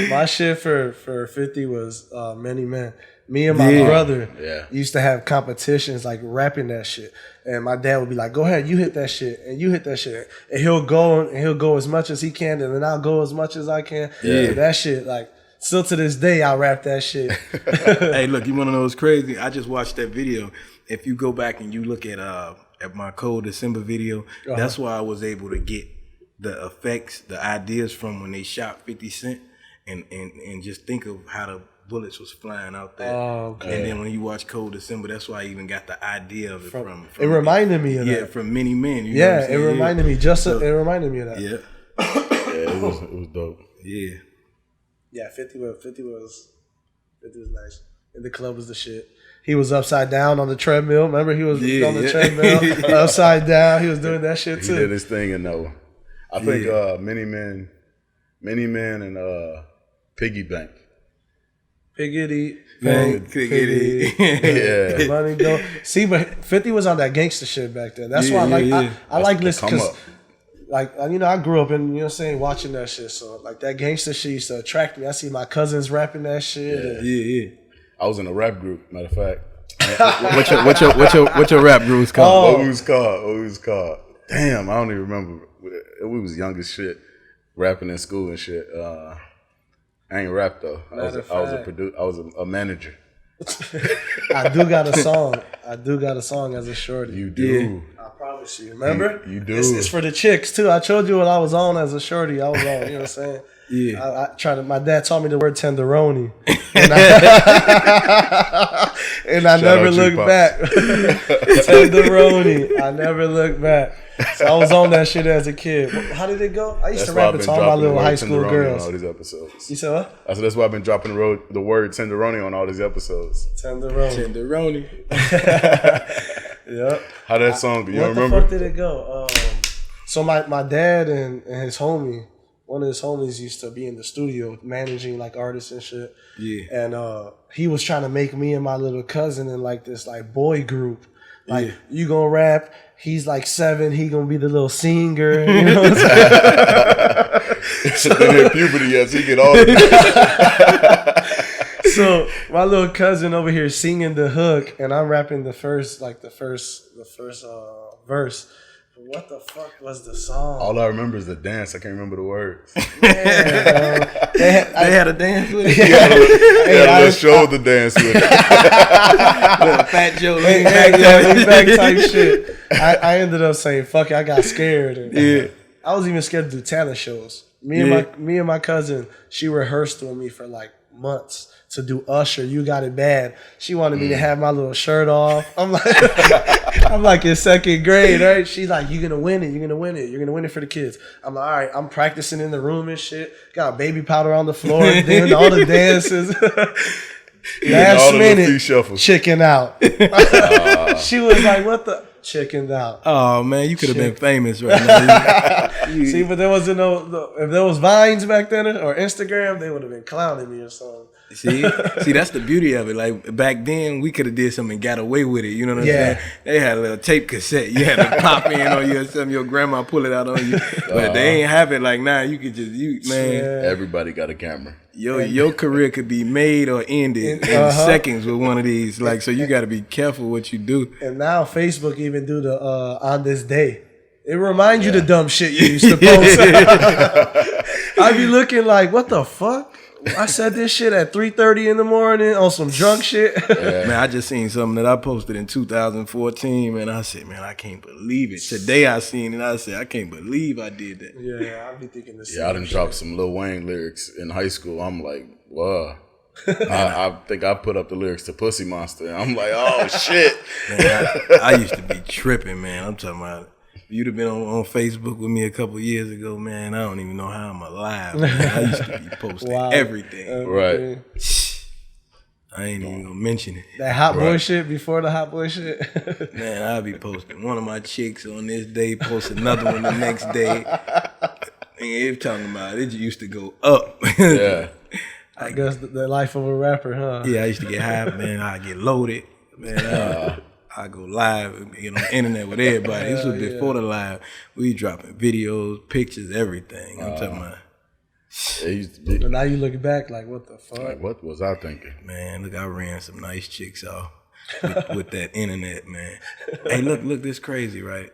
My shit for 50 was Many Men. Me and my brother used to have competitions like rapping that shit. And my dad would be like, go ahead, you hit that shit, and you hit that shit. And he'll go as much as he can, and then I'll go as much as I can. Yeah. That shit, like, still to this day, I rap that shit. Hey, look, you want to know what's crazy? I just watched that video. If you go back and you look at my Cold December video, that's why I was able to get the effects, the ideas from when they shot 50 Cent, and just think of how the bullets was flying out there. Oh, okay. And then when you watch Cold December, that's why I even got the idea of it from it reminded me of that. Yeah, from Many Men. You know it reminded me. It reminded me of that. Yeah. It was dope. Yeah. Yeah, 50 was nice. And the club was the shit. He was upside down on the treadmill. Remember, he was on the treadmill, upside down. He was doing that shit too. He did his thing in Noah. I think Many Men, and Piggy Bank. Piggity, bank, piggity. Yeah. Money go. See, but 50 was on that gangster shit back then. That's why I like this because, like, you know, I grew up in, you know what I'm saying, watching that shit. So, like, that gangster shit used to attract me. I see my cousins rapping that shit. Yeah. I was in a rap group, matter of fact. What's your rap group called? Who's called? Damn, I don't even remember. We was young as shit, rapping in school and shit. I ain't rap though. I was a manager. I do got a song as a shorty. You do. I promise you. Remember? You do. It's for the chicks too. I told you what I was on as a shorty. I was on. You know what I'm saying? Yeah. My dad taught me the word tenderoni, and I never looked back. Tenderoni. I never looked back. So I was on that shit as a kid. How did it go? I used to rap it to all my little high school girls. On all these episodes. You said what? That's why I've been dropping the word tenderoni on all these episodes. Tenderoni. Yep. How that song? Do you remember? What the fuck did it go? So my dad and his homie, one of his homies used to be in the studio managing like artists and shit. Yeah. And he was trying to make me and my little cousin in like this like boy group. Like, you gonna rap, he's like 7, he gonna be the little singer. You know what I'm saying? So they hit puberty yet, so he get all of it. So my little cousin over here singing the hook, and I'm rapping the first verse. What the fuck was the song? All I remember is the dance. I can't remember the words. Man, they had a dance with it. They had a little shoulder dance with it. Fat Joe, lean back type shit. I ended up saying fuck it. I got scared. And, I was even scared to do talent shows. Me and my cousin, she rehearsed with me for like months to do Usher, You Got It Bad. She wanted me to have my little shirt off. I'm like, I'm like in second grade, right? She's like, you're gonna win it, you're gonna win it, you're gonna win it for the kids. I'm like, all right, I'm practicing in the room and shit. Got baby powder on the floor, doing all the dances. Last minute, chicken out. She was like, what the? Chickened out. Oh man, you could have been famous right now. See, but there wasn't if there was Vines back then or Instagram, they would have been clowning me or something. See, that's the beauty of it. Like back then, we could have did something and got away with it. You know what I'm saying? They had a little tape cassette. You had to pop in on you or something. Your grandma pull it out on you. But they ain't have it like now. You could just Everybody got a camera. Your career could be made or ended in seconds with one of these. Like, so you got to be careful what you do. And now Facebook even do the on this day. It reminds you the dumb shit you used to post. I be looking like, what the fuck? I said this shit at 3:30 in the morning on some drunk shit. Man, I just seen something that I posted in 2014, man. I said, man, I can't believe it. Today I seen it. I said, I can't believe I did that. Yeah, I be thinking the same. Yeah, I done dropped some Lil Wayne lyrics in high school. I'm like, wow. I think I put up the lyrics to Pussy Monster. I'm like, oh shit. Man, I used to be tripping, man. I'm talking about. You'd have been on Facebook with me a couple years ago, man. I don't even know how I'm alive, man. I used to be posting everything. Right. I ain't even gonna mention it. That hot boy shit before the hot boy shit. Man, I'll be posting one of my chicks on this day, post another one the next day. If talking about it used to go up. Yeah. I guess the life of a rapper, huh? Yeah, I used to get high, man. I get loaded, man. I go live and get on the internet with everybody. This was before the live. We dropping videos, pictures, everything. I'm talking about. It used to be. But now you look back like, what the fuck? Like, what was I thinking? Man, look, I ran some nice chicks off with that internet, man. Hey, look, this crazy, right?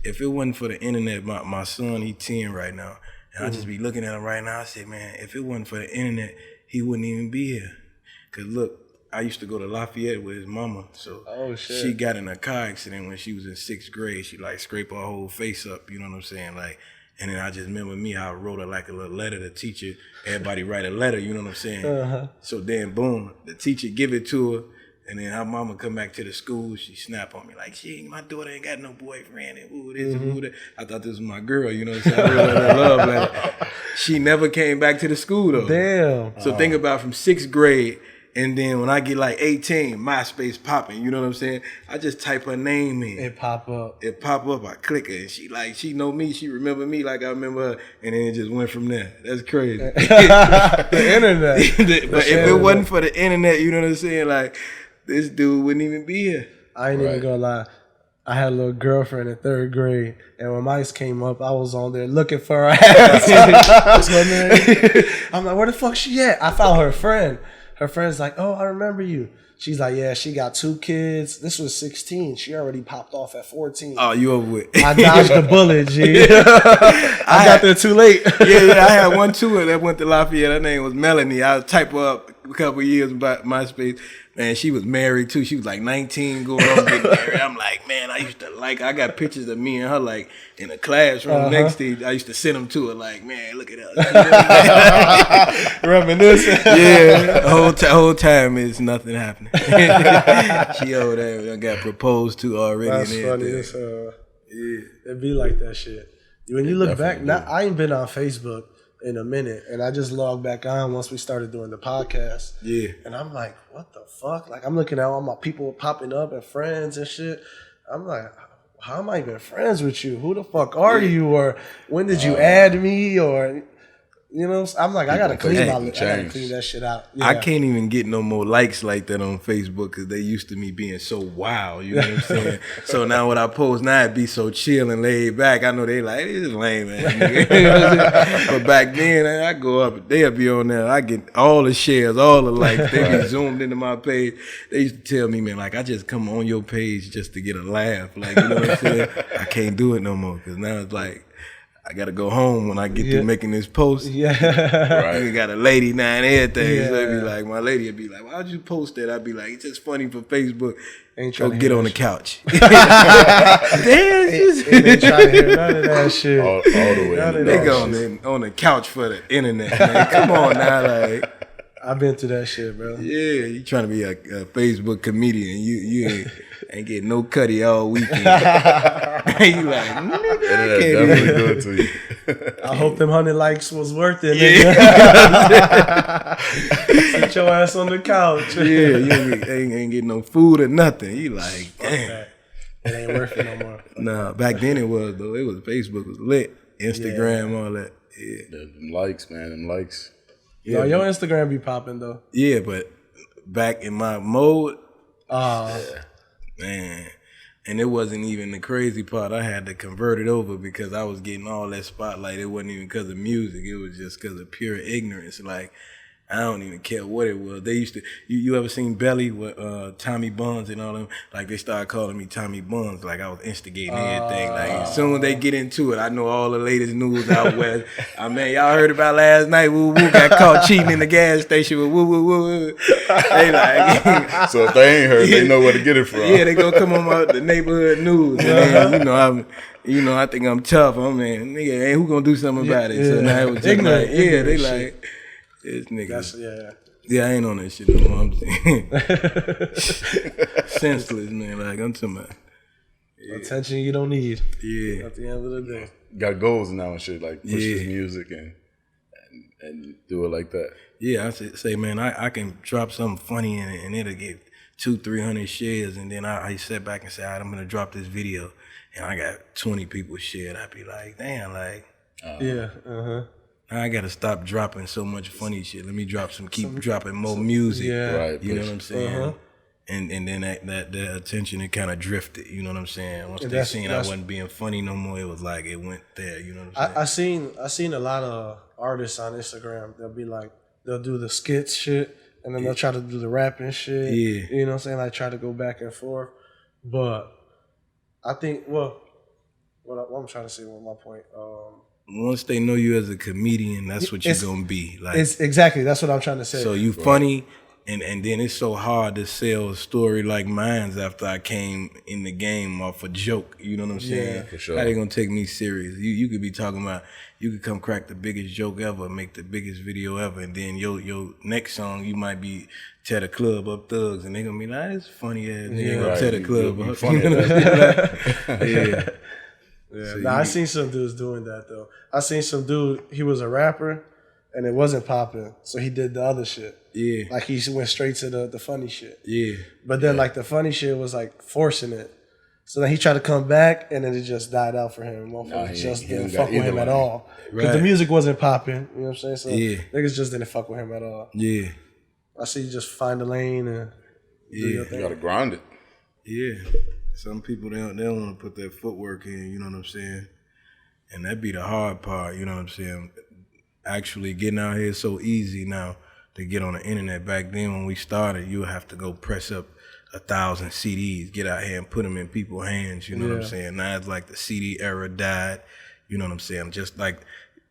If it wasn't for the internet, my son, he 10 right now. And I just be looking at him right now. I say, man, if it wasn't for the internet, he wouldn't even be here. Because look, I used to go to Lafayette with his mama, so she got in a car accident when she was in 6th grade. She like scraped her whole face up, you know what I'm saying? Like, and then I just remember me, I wrote her like a little letter to the teacher. Everybody write a letter, you know what I'm saying? So then boom, the teacher give it to her, and then her mama come back to the school, she snap on me like, my daughter ain't got no boyfriend, and ooh this and ooh that. I thought this was my girl, you know what I'm saying? I wrote her love letter. She never came back to the school though. Damn. So think about from 6th grade. And then when I get like 18, MySpace popping, you know what I'm saying? I just type her name in. It pop up. I click her, and she know me, she remember me like I remember her, and then it just went from there. That's crazy. The internet. But if it wasn't for the internet, you know what I'm saying? Like, this dude wouldn't even be here. I ain't even gonna lie. I had a little girlfriend in 3rd grade, and when mice came up, I was on there looking for her ass. I'm like, where the fuck she at? I found her friend. Her friend's like, oh, I remember you. She's like, yeah, she got 2 kids. This was 16. She already popped off at 14. Oh, you over with. I dodged the bullet, G. I got there too late. Yeah, I had one too that went to Lafayette. Her name was Melanie. I typed her up a couple of years about MySpace. Man, she was married too. She was like 19 going on getting married. I'm like, man, I got pictures of me and her like in a classroom next to each. I used to send them to her like, man, look at her. Reminiscing. Yeah, the whole time is nothing happening. She over there got proposed to already. That's funny. It be like that shit. When you look back, now I ain't been on Facebook in a minute, and I just logged back on once we started doing the podcast. Yeah. And I'm like, what the fuck? Like, I'm looking at all my people popping up and friends and shit. I'm like, how am I even friends with you? Who the fuck are you? Or when did you add me? Or, you know, I'm like, I gotta clean that shit out. Yeah. I can't even get no more likes like that on Facebook because they used to me being so wild, you know what I'm saying? So now when I post now, it be so chill and laid back. I know they like, this is lame, man. You know what I'm saying? But back then, I go up, they'll be on there. I get all the shares, all the likes. They be zoomed into my page. They used to tell me, man, like, I just come on your page just to get a laugh. Like, you know what I'm saying? I can't do it no more because now it's like, I gotta go home when I get through making this post. Yeah. Right. You got a lady now and everything. Yeah. So it'd be like, my lady would be like, why'd you post that? I'd be like, it's just funny for Facebook. Ain't go get on the couch. Damn, ain't trying to hear none of that shit. All the way. They go on the couch for the internet, man. Come on now, like. I've been through that shit, bro. Yeah, you trying to be a Facebook comedian. You ain't getting no cutty all weekend. You like, nigga, Definitely good to you. I hope them 100 likes was worth it. Yeah. Sit your ass on the couch. Yeah, you ain't getting no food or nothing. You like, damn. It ain't worth it no more. Nah, back then it was though. It was Facebook was lit, Instagram, all that. Yeah, Them likes, man. Them likes. Yo, your Instagram be popping though. Yeah, but back in my mode, man, and it wasn't even the crazy part. I had to convert it over because I was getting all that spotlight. It wasn't even because of music. It was just because of pure ignorance. Like, I don't even care what it was. They used to, you ever seen Belly with Tommy Buns and all them? Like, they started calling me Tommy Buns. Like, I was instigating everything. Like, as soon as they get into it, I know all the latest news out west. I mean, y'all heard about last night, woo woo got caught cheating in the gas station with woo woo woo. They like, so if they ain't heard, they know where to get it from. Yeah, they gonna come on the neighborhood news. And then, I think I'm tough. I'm like, nigga, hey, who gonna do something about it? So now it was just ignorant, like, yeah, they shit. like, this nigga. Yeah, I ain't on that shit no more. I'm saying senseless, man. Like, I'm talking about attention you don't need. Yeah. At the end of the day, got goals now and shit. Like push this music and do it like that. Yeah, I say, man, I can drop something funny and it'll get 200-300 shares, and then I sit back and say, all right, I'm gonna drop this video, and I got 20 people shared. I'd be like, damn, like, I gotta stop dropping so much funny shit. Let me keep dropping more music. Yeah. Right. You know what I'm saying? And then that attention, it kind of drifted. You know what I'm saying? Once they seen I wasn't being funny no more, it was like it went there. You know what I'm saying? I seen a lot of artists on Instagram. They'll do the skits shit, and then they'll try to do the rapping shit. Yeah. You know what I'm saying? Like try to go back and forth. But I think what I'm trying to say, what my point. Once they know you as a comedian, that's what you're gonna be. Like, it's exactly, that's what I'm trying to say. So you funny, and then it's so hard to sell a story like mine's after I came in the game off a joke. You know what I'm saying? Yeah, for sure. How they gonna take me serious? You could be talking about, you could come crack the biggest joke ever, make the biggest video ever, and then your next song you might be tear the club up thugs, and they gonna be like, it's funny ass nigga, right. tear the club You up. funny Yeah. Yeah. So I seen some dudes doing that though. I seen some dude, he was a rapper and it wasn't popping, so he did the other shit. Yeah. Like he went straight to the funny shit. Yeah. But then like the funny shit was like forcing it. So then he tried to come back and then it just died out for him. Motherfuckers just didn't fuck with him at all. Because the music wasn't popping. You know what I'm saying? So niggas just didn't fuck with him at all. Yeah. I see you just find a lane and do your thing. You gotta grind it. Yeah. Some people, they don't want to put their footwork in, you know what I'm saying? And that be the hard part, you know what I'm saying? Actually getting out here is so easy now to get on the internet. Back then when we started, you would have to go press up 1,000 CDs, get out here and put them in people's hands, you know what I'm saying? Now it's like the CD era died, you know what I'm saying? Just like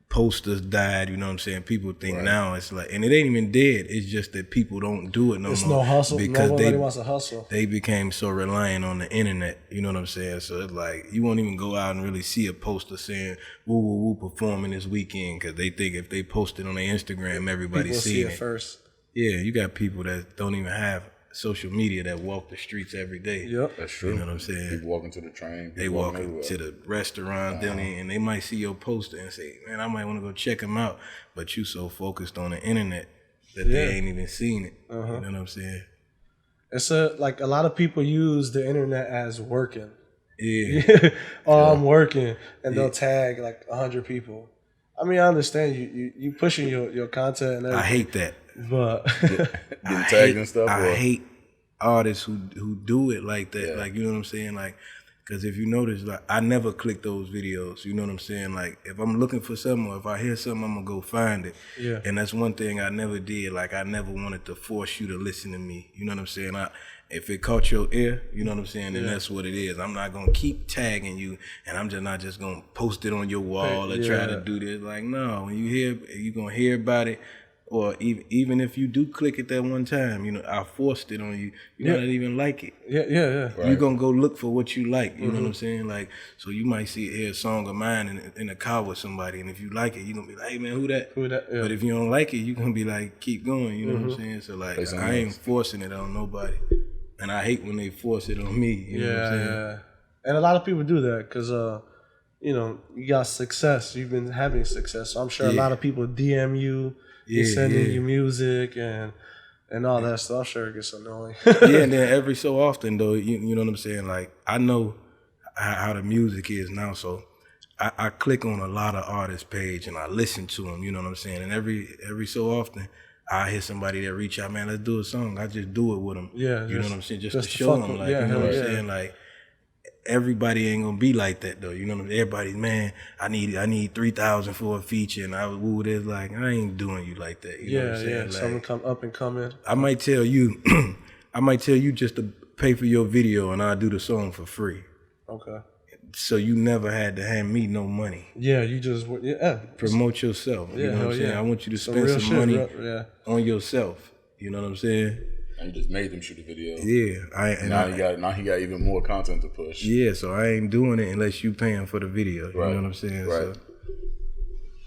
posters died, you know what I'm saying? People think now it's like, and it ain't even dead. It's just that people don't do it no more. It's no hustle. Because Nobody wants to hustle. They became so reliant on the internet, you know what I'm saying? So it's like, you won't even go out and really see a poster saying, woo, woo, woo, performing this weekend, because they think if they post it on their Instagram, everybody's seeing it first. Yeah, you got people that don't even have social media that walk the streets every day. Yep. That's true. You know what I'm saying? People walking to the train. They walk to the restaurant, and they might see your poster and say, man, I might want to go check them out. But you so focused on the internet that they ain't even seen it. You know what I'm saying? It's like a lot of people use the internet as working. Yeah. I'm working. And they'll tag like 100 people. I mean, I understand you pushing your content and everything. I hate that. But getting tagged and stuff. I hate artists who do it like that. Like, you know what I'm saying? Like, because if you notice, like, I never click those videos. You know what I'm saying? Like, if I'm looking for something or if I hear something, I'm gonna go find it. Yeah. And that's one thing I never did. Like, I never wanted to force you to listen to me. You know what I'm saying? If it caught your ear, you know what I'm saying, then that's what it is. I'm not gonna keep tagging you, and I'm just not just gonna post it on your wall or try to do this. Like, no, when you gonna hear about it or even if you do click it that one time, you know, I forced it on you. You might not even like it. Yeah. Right. You're gonna go look for what you like. You know what I'm saying? Like, so you might hear a song of mine in a car with somebody, and if you like it, you're gonna be like, hey man, who that? Yeah. But if you don't like it, you're gonna be like, keep going. You know what I'm saying? So like, I ain't forcing it on nobody, and I hate when they force it on me. You know what I'm saying? Yeah. And a lot of people do that because, you know, you got success. You've been having success. So I'm sure a lot of people DM you, sending you music and all that stuff. I'm sure it gets annoying. Yeah, and then every so often though, you know what I'm saying? Like, I know how the music is now, so I click on a lot of artists' page and I listen to them. You know what I'm saying? And every so often, I hear somebody that reach out, man, let's do a song. I just do it with them. Yeah, you know what I'm saying? Just to show them, like, you know what I'm saying? Like, everybody ain't gonna be like that though. You know what I'm saying? Everybody's, man, I need 3,000 for a feature, and I would woo this. Like, I ain't doing you like that. You know what I'm saying? Like, someone come up and come in. I might tell you, just to pay for your video, and I'll do the song for free. Okay. So you never had to hand me no money. Yeah, you just Promote yourself. You know what I'm saying? I want you to spend some money on yourself. You know what I'm saying? And you just made them shoot a video. Yeah. Now he got even more content to push. Yeah, so I ain't doing it unless you paying for the video. You know what I'm saying? Right. So,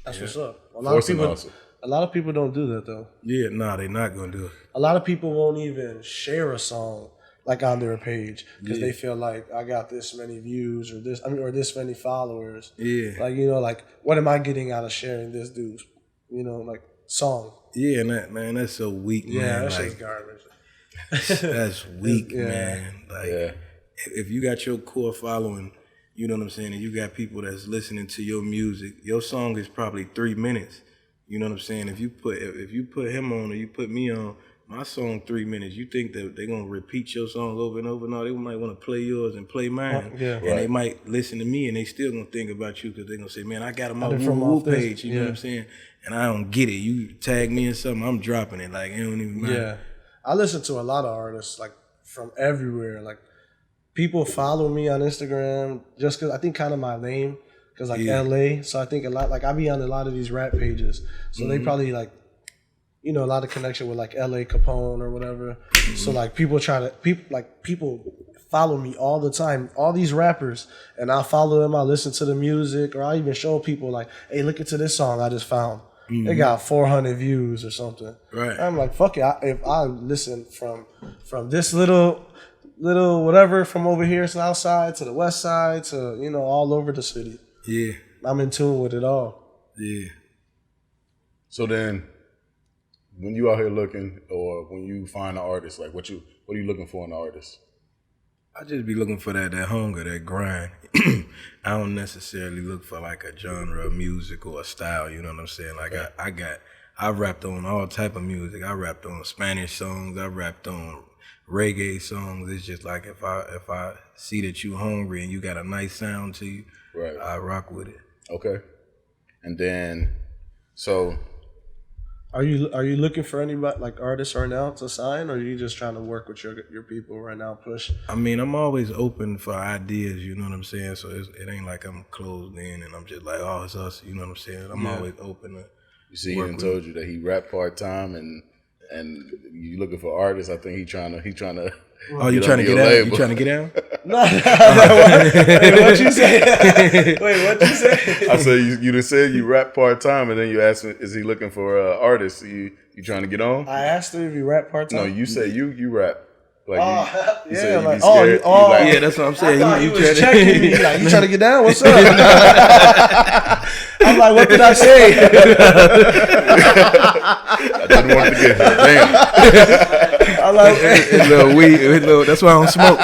that's what's up. A lot of people don't do that though. Yeah, they're not gonna do it. A lot of people won't even share a song like on their page because they feel like I got this many views or this many followers. Yeah. Like, you know, like what am I getting out of sharing this dude's, you know, like song? Yeah, and that's so weak, man. Yeah, that's like, just garbage. That's weak, man. Like, if you got your core following, you know what I'm saying, and you got people that's listening to your music, your song is probably 3 minutes. You know what I'm saying? If you put him on or you put me on, my song 3 minutes, you think that they're gonna repeat your song over and over? No, they might want to play yours and play mine. And they might listen to me and they still gonna think about you because they're gonna say, man, I got him on my woo page. You know what I'm saying? And I don't get it. You tag me in something, I'm dropping it. Like, it don't even matter. Yeah. I listen to a lot of artists like from everywhere. Like, people follow me on Instagram just because I think kind of my name, because like LA. So I think a lot, like I be on a lot of these rap pages. So they probably like, you know, a lot of connection with like LA Capone or whatever. So like people follow me all the time, all these rappers, and I'll follow them. I'll listen to the music, or I'll even show people like, hey, look into this song I just found. They got 400 views or something. Right. I'm like, fuck it. If I listen from this little whatever, from over here to the outside to the west side to, you know, all over the city. Yeah. I'm in tune with it all. Yeah. So then, when you out here looking, or when you find an artist, like what are you looking for in an artist? I just be looking for that hunger, that grind. I don't necessarily look for like a genre of music or a style, you know what I'm saying? Like I rapped on all type of music. I rapped on Spanish songs, I rapped on reggae songs. It's just like if I see that you hungry and you got a nice sound to you, I rock with it. Okay. And then so Are you looking for anybody, like artists right now, to sign, or are you just trying to work with your people right now, push? I mean, I'm always open for ideas, you know what I'm saying? So it ain't like I'm closed in and I'm just like, oh, it's us, you know what I'm saying? I'm always open to. You see, he done told you that he rap part-time and you looking for artists. I think he trying to. Oh, you trying to get out? You trying to get out? No. Wait, what you say? Wait, what you say? I said you just said you rap part-time, and then you asked me, is he looking for artists? You trying to get on? I asked him if he rap part-time. No, you said you rap. Like you yeah, like, like, yeah, that's what I'm saying. You was checking me. Like, you trying to get down? What's up? I'm like, what did I say? I didn't want to get her. Damn. I'm like, little weed. That's why I don't smoke.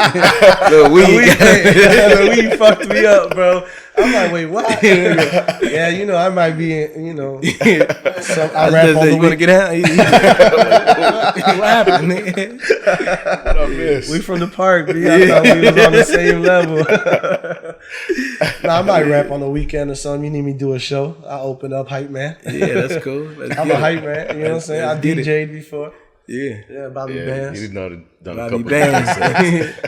Little weed. The weed fucked me up, bro. I'm like, wait, what? Yeah, you know, I might be, you know. I rap on the you want to get out? What happened, nigga? What I missed? We from the park, B. I thought we was on the same level. I might rap on the weekend or something. You need me to do a show, I'll open up Hype Man. Yeah, that's cool. I'm a Hype Man, you know what I'm saying? I DJ'd before. Yeah, Bobby Bands. You done Bobby a couple Bands.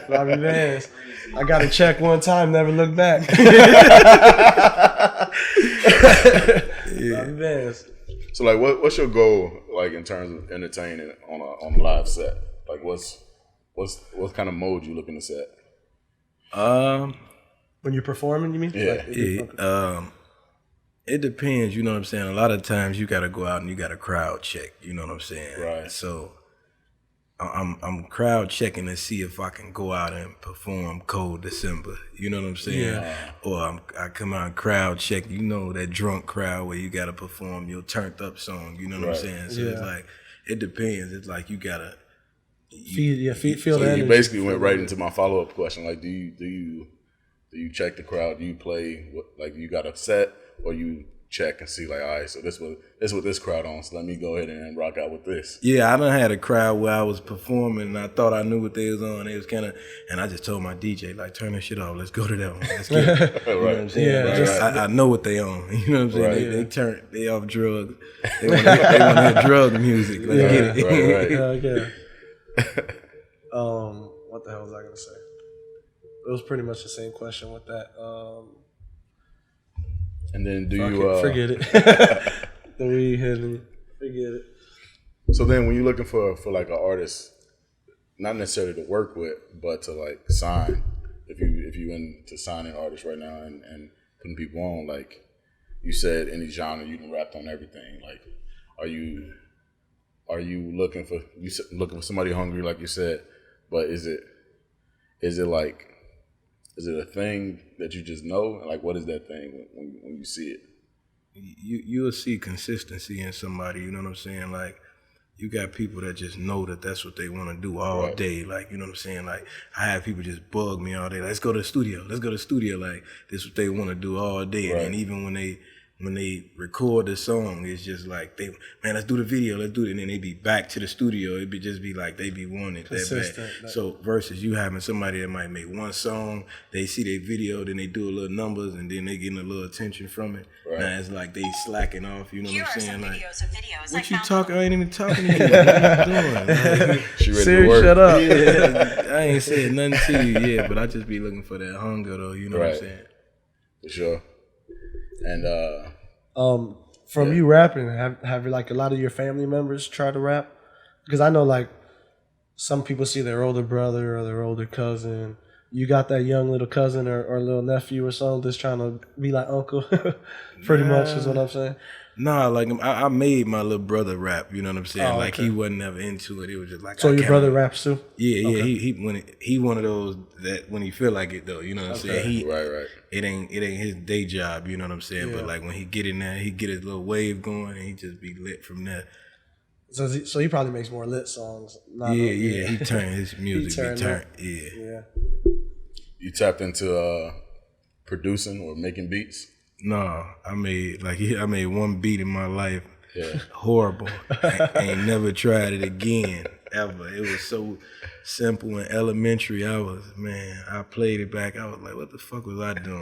Bobby Bands. I got a check one time, never looked back. Bobby Bands. So like, what's your goal like in terms of entertaining on a live set? Like, what kind of mode you looking to set? When you're performing, you mean? Yeah. It depends. You know what I'm saying. A lot of times you got to go out and you got to crowd check. You know what I'm saying. Right. So I'm crowd checking to see if I can go out and perform Cold December. You know what I'm saying? Yeah. Or I come out and crowd check. You know that drunk crowd where you got to perform your turned up song. You know what I'm saying? So it's like it depends. It's like you gotta feel So the energy. you basically went right into my follow up question. Like, do you check the crowd? Do you play like you got a set, or you check and see like, all right, so this what this crowd on, so let me go ahead and rock out with this. Yeah, I done had a crowd where I was performing and I thought I knew what they was on. It was kind of, and I just told my DJ, like, turn this shit off. Let's go to that one. Let's get it. You know what I'm saying? Yeah, I know what they on. You know what I'm saying? Right. They off drugs. They want to hear drug music. Let's get it. Right. What the hell was I gonna say? It was pretty much the same question with that. And then forget it. The weed hitting, forget it. So then when you're looking for like an artist, not necessarily to work with, but to like sign, if you into signing artists right now and putting people on, like you said, any genre, you can rap on everything. Like, are you looking for somebody hungry, like you said, but is it a thing that you just know? Like, what is that thing when you see it? You'll see consistency in somebody. You know what I'm saying? Like, you got people that just know that that's what they want to do all day. Like, you know what I'm saying? Like, I have people just bug me all day. Let's go to the studio. Like, this is what they want to do all day. Right. And even when they record the song, it's just like, let's do the video, let's do it. And then they be back to the studio. It'd be like they be wanting it that bad. So versus you having somebody that might make one song, they see their video, then they do a little numbers, and then they getting a little attention from it. Right. Now it's like they slacking off, you know what I'm saying? Like, what you talking? I ain't even talking to you. What you doing? Like, She ready Siri, to work. shut up. yeah, I ain't saying nothing to you yet, but I just be looking for that hunger though, you know what I'm saying? For sure. And from you rapping, have like a lot of your family members try to rap? Because I know like some people see their older brother or their older cousin. You got that young little cousin or little nephew or something that's trying to be like uncle. Pretty much is what I'm saying. Nah, like I made my little brother rap. You know what I'm saying? Oh, like okay. he wasn't ever into it. It was just like. So your brother raps too? Yeah. Okay. He one of those that when he feel like it though. You know what I'm saying? Right. It ain't his day job. You know what I'm saying? Yeah. But like when he get in there, he get his little wave going, and he just be lit from there. So he probably makes more lit songs. Yeah. He turned his music. Yeah. You tapped into producing or making beats? No, I made one beat in my life. Yeah. Horrible. I ain't never tried it again, ever. It was so simple and elementary. I played it back. I was like, what the fuck was I doing?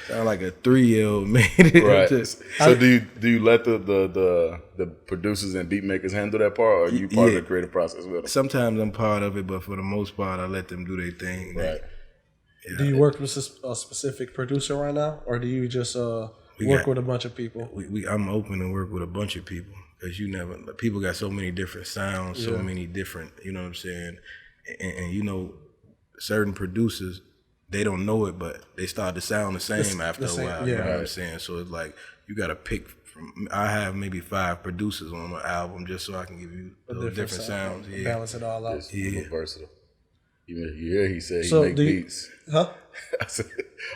Sound like a 3-year-old made it. Right. So do you let the producers and beat makers handle that part, or are you part of the creative process with them? Sometimes I'm part of it, but for the most part, I let them do their thing. Right. Yeah. Do you work with a specific producer right now, or do you just work with a bunch of people? I'm open to work with a bunch of people because people got so many different sounds, so many different, you know what I'm saying? And you know, certain producers, they don't know it, but they start to sound the same after a while. You know what I'm saying? So it's like you got to pick from. I have maybe 5 producers on my album just so I can give you different sounds. Yeah. Balance it all out. Yeah. Versatile. You hear he said he make beats. Huh?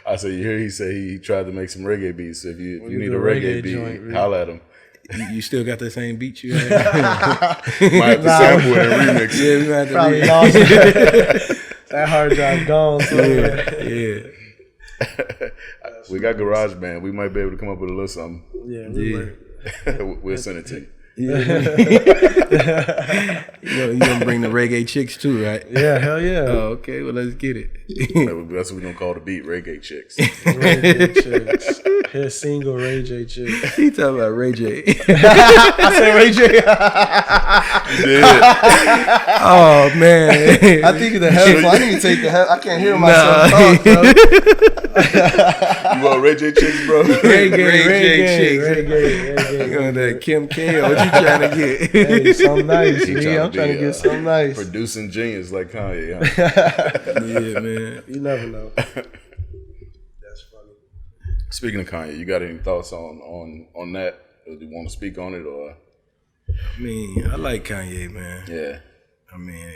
I said you hear he said he tried to make some reggae beats. So if you need a reggae beat, joint, holla at him. You still got the same beat you had? Might have to sample it and remix it. Yeah, we might have to Probably lost it. That hard drive gone. Yeah. We got GarageBand. We might be able to come up with a little something. Yeah. We'll send it to you. Yeah. you gonna bring the reggae chicks too, right? Yeah, hell yeah. Oh, okay. Well, let's get it. That's what we're gonna call the beat, reggae chicks. Ray J chicks. His single Ray J chicks. He talking about Ray J. I said Ray J. You did. Oh man. I think the headphone. I need to take the head. I can't hear myself talk, bro. You want Ray J chicks, bro? Ray J chicks. Reggae. You know that Kim K. What you trying to get? Hey, something nice. He I'm trying to get something nice. Producing genius like Kanye. Huh? Yeah, man. You never know. That's funny. Speaking of Kanye, you got any thoughts on that? Or do you want to speak on it, or? I mean, I like Kanye, man. Yeah. I mean,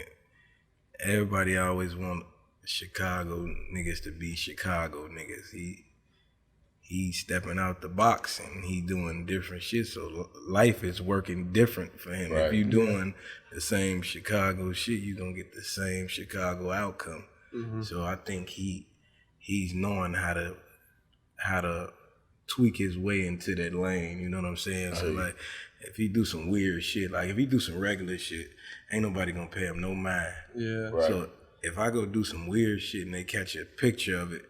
everybody always want Chicago niggas to be Chicago niggas. He's stepping out the box and he doing different shit. So life is working different for him. Right. If you doing the same Chicago shit, you gonna get the same Chicago outcome. Mm-hmm. So I think he's knowing how to tweak his way into that lane. You know what I'm saying? So like, if he do some weird shit, like if he do some regular shit, ain't nobody gonna pay him no mind. Yeah. Right. So if I go do some weird shit and they catch a picture of it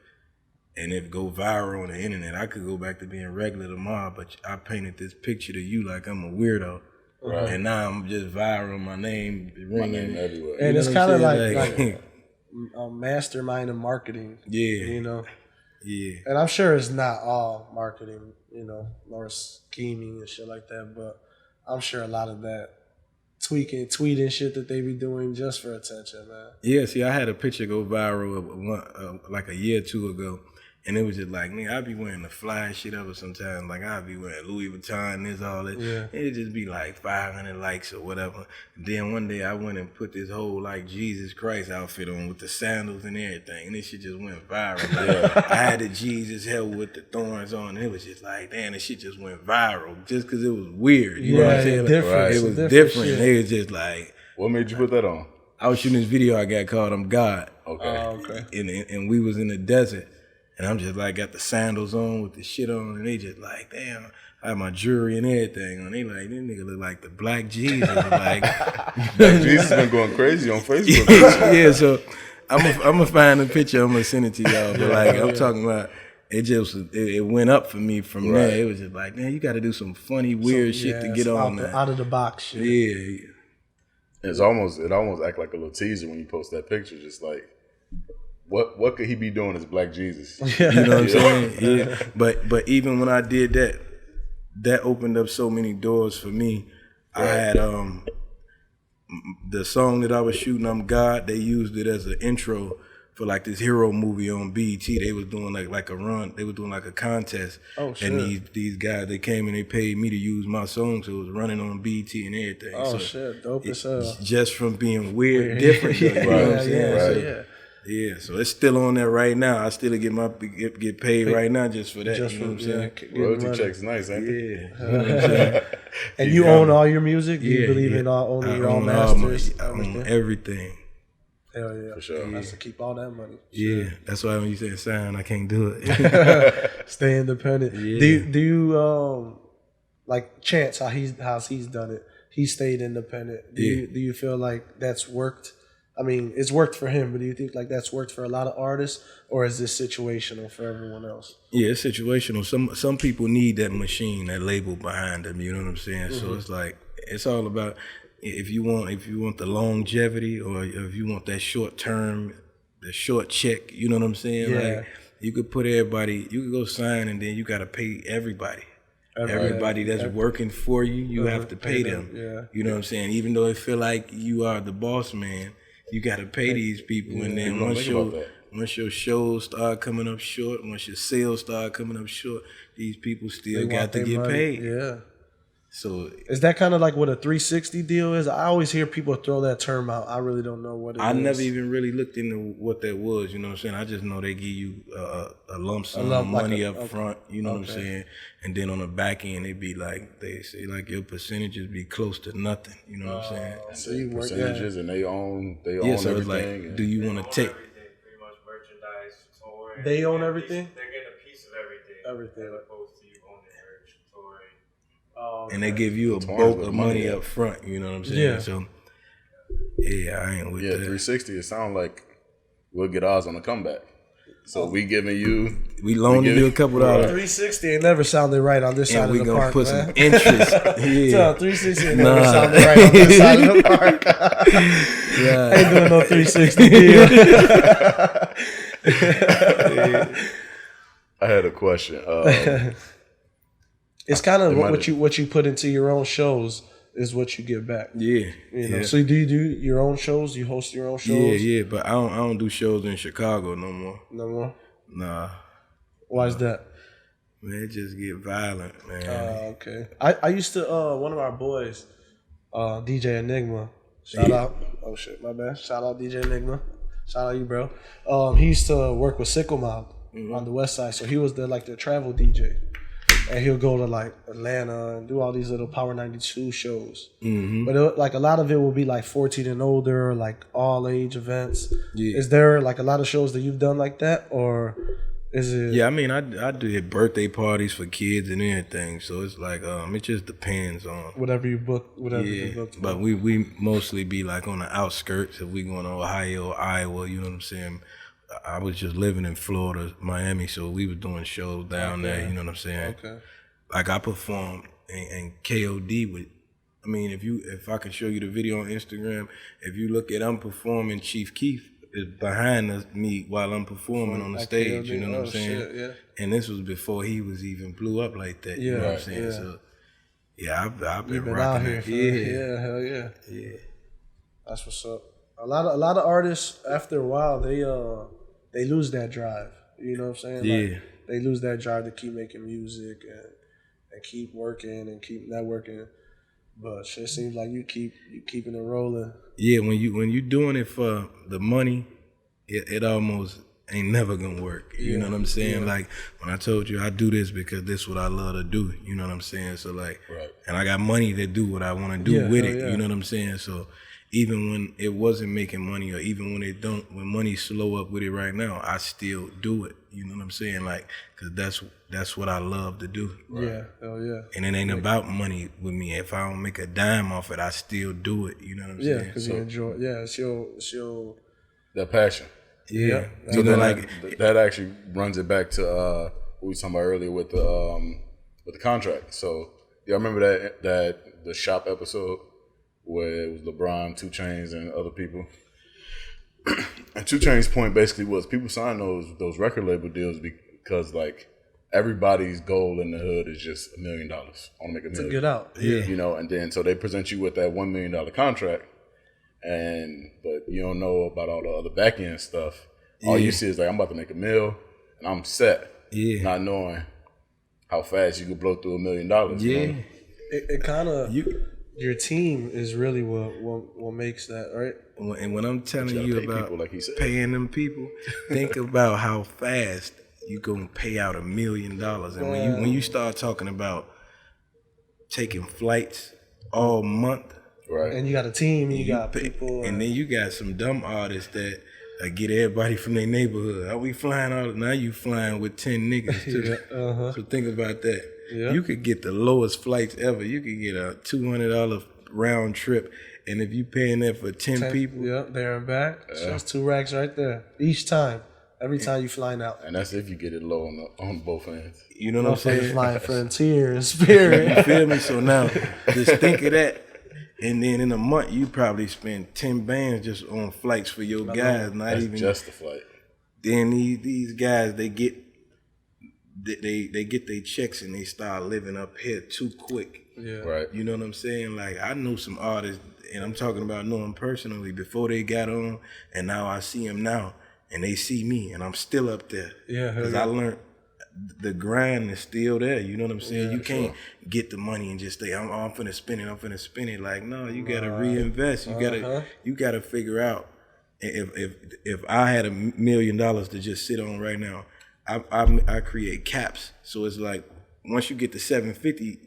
and it go viral on the internet, I could go back to being regular tomorrow, but I painted this picture to you like I'm a weirdo. Right. And now I'm just viral, my name ringing everywhere. And it's know kind of what I'm like saying? a mastermind of marketing. Yeah. You know? Yeah. And I'm sure it's not all marketing, you know, nor scheming and shit like that, but I'm sure a lot of that tweeting shit that they be doing just for attention, man. Yeah, see, I had a picture go viral like a year or two ago, and it was just like, nigga, I be wearing the fly shit of it sometimes. Like, I be wearing Louis Vuitton, this, all that. Yeah. It'd just be like 500 likes or whatever. Then one day I went and put this whole, like, Jesus Christ outfit on with the sandals and everything, and this shit just went viral. Like, I had the Jesus hell with the thorns on, and it was just like, damn, this shit just went viral just because it was weird. You know what I'm saying? Different. It was different. Shit. It was just like... What made you put that on? I was shooting this video I got called I'm God. Okay. Okay. And we was in the desert. And I'm just like got the sandals on with the shit on, and they just like, damn, I have my jewelry and everything on. They like, this nigga look like the Black Jesus. Like, Jesus been going crazy on Facebook. yeah, so I'm gonna find a picture, I'm gonna send it to y'all. But like I'm talking about, it went up for me from there. It was just like, man, you got to do some funny, weird shit to get on there. Out of the box shit. Yeah. It almost act like a little teaser when you post that picture, just like, what could he be doing as Black Jesus? You know what I'm saying? Yeah. But even when I did that opened up so many doors for me. Right. I had the song that I was shooting, I'm God, they used it as an intro for like this hero movie on BET. They was doing like a run, they were doing like a contest. Oh, shit. And these guys, they came and they paid me to use my song, so it was running on BET and everything. Oh, so shit, dope as hell. Just from being weird, different. You know what I'm saying? Yeah, so it's still on there right now. I still get paid right now just for that. You know what I'm saying? Royalty checks nice, ain't it? Yeah. You know what I'm saying? And you own all your music? Do you believe in owning your own masters? I own everything. Hell yeah. For sure. That's to keep all that money. Yeah, that's why when you say sound, I can't do it. Stay independent. Yeah. Do you like Chance, how he's done it? He stayed independent. Do you feel like that's worked? I mean, it's worked for him, but do you think like that's worked for a lot of artists, or is this situational for everyone else? Yeah, it's situational. Some people need that machine, that label behind them. You know what I'm saying? Mm-hmm. So it's like it's all about if you want the longevity, or if you want that short term, the short check. You know what I'm saying? Yeah. Like you could put everybody, you could go sign, and then you got to pay everybody. Everybody that's working for you, you have to pay them. Yeah. You know what I'm saying? Even though it feel like you are the boss man, you got to pay these people, and then once your shows start coming up short, once your sales start coming up short, these people still got to get paid. Yeah. So is that kind of like what a 360 deal is? I always hear people throw that term out. I really don't know what it is. I never even really looked into what that was. You know what I'm saying? I just know they give you a lump sum of money up front. You know what I'm saying? And then on the back end, it be like they say like your percentages be close to nothing. You know what I'm saying? So you percentages and they own so everything. It's like, do you want to take? Pretty much merchandise, touring. They own everything. They're getting a piece of everything. Everything. As opposed to you owning merch, touring. And they give you a bulk of money up front, you know what I'm saying? Yeah. So, yeah, I ain't with that. 360, it sounds like we'll get ours on the comeback. So we giving you... We loaning you a couple dollars. 360 ain't never sounded right on this side of the park, and we gonna put man. some interest. Yeah. 360 ain't never sounded right on this side of the park. Yeah. Ain't doing no 360 deal. I had a question. It's kind of what you put into your own shows is what you get back. Yeah. You know. So do you do your own shows? You host your own shows? Yeah. But I don't do shows in Chicago no more. No more? Nah. Why is that? Man, it just get violent, man. Okay. I used to one of our boys, DJ Enigma. Shout out. Oh shit, my bad. Shout out DJ Enigma. Shout out you, bro. He used to work with Sickle Mob on the west side, so he was the travel DJ. And he'll go to like Atlanta and do all these little Power 92 shows. But a lot of it will be like 14 and older, like all age events. Yeah. Is there like a lot of shows that you've done like that, or is it? Yeah, I mean, I do birthday parties for kids and everything. So it's like it just depends on whatever you book. You book. But we mostly be like on the outskirts. If we going to Ohio, Iowa, you know what I'm saying. I was just living in Florida, Miami, so we were doing shows down there, you know what I'm saying? Okay. Like I performed and KOD with, I mean, if I can show you the video on Instagram, if you look at I'm performing, Chief Keef is behind me while I'm performing on the stage, you know what I'm saying? Shit, yeah. And this was before he was even blew up like that, you know what I'm saying? Yeah. So, yeah, I've been rocking it. Yeah, hell yeah. Yeah. That's what's up. A lot of artists, after a while, they lose that drive. You know what I'm saying? Yeah. Like, they lose that drive to keep making music and keep working and keep networking. But shit seems like you keeping it rolling. Yeah, when you doing it for the money, it almost ain't never gonna work. You know what I'm saying? Yeah. Like when I told you I do this because this is what I love to do. You know what I'm saying? So like, and I got money to do what I want to do with it. Yeah. You know what I'm saying? So even when it wasn't making money, or even when money's slow up with it right now, I still do it. You know what I'm saying? Like, cause that's what I love to do. Right? Yeah, hell yeah. And it ain't about money with me. If I don't make a dime off it, I still do it. You know what I'm saying? Yeah, cause you enjoy. Yeah, it's your that passion. Yeah. So then that actually runs it back to what we were talking about earlier with the contract. So y'all remember that the shop episode where it was LeBron, 2 Chainz, and other people. And 2 Chainz' point basically was people sign those record label deals because like everybody's goal in the hood is just $1 million. I want to make $1 million. To get out. Yeah. You know, and then so they present you with that $1 million contract, but you don't know about all the other back end stuff. All you see is like I'm about to make $1 million and I'm set. Yeah. Not knowing how fast you could blow through $1 million. Yeah. You know? It kind of your team is really what makes that, right? And when I'm telling you about people, like he said, paying them people, think about how fast you gonna pay out $1 million. And when you start talking about taking flights all month, right? And you got a team, you got people, and then you got some dumb artists that get everybody from their neighborhood. Are we flying out? Now you flying with 10 niggas too. So think about that. Yeah. You could get the lowest flights ever. You could get a $200 round trip, and if you paying that for 10 people, there and back, that's 2 racks right there each time. Every time you flying out, and that's if you get it low on both ends. You know what I'm saying? Flying Frontier and Spirit. You feel me? So now, just think of that, and then in a month you probably spend 10 bands just on flights for your guys. Not even just the flight. Then these guys they get their checks and they start living up here too quick. Yeah. Right. You know what I'm saying? Like I know some artists, and I'm talking about knowing personally before they got on, and now I see them now, and they see me, and I'm still up there. Yeah. Because I learned the grind is still there. You know what I'm saying? You can't get the money and just say, I'm finna spend it. Like, no, you gotta reinvest. You gotta figure out if I had $1 million to just sit on right now, I create caps. So it's like once you get to 750,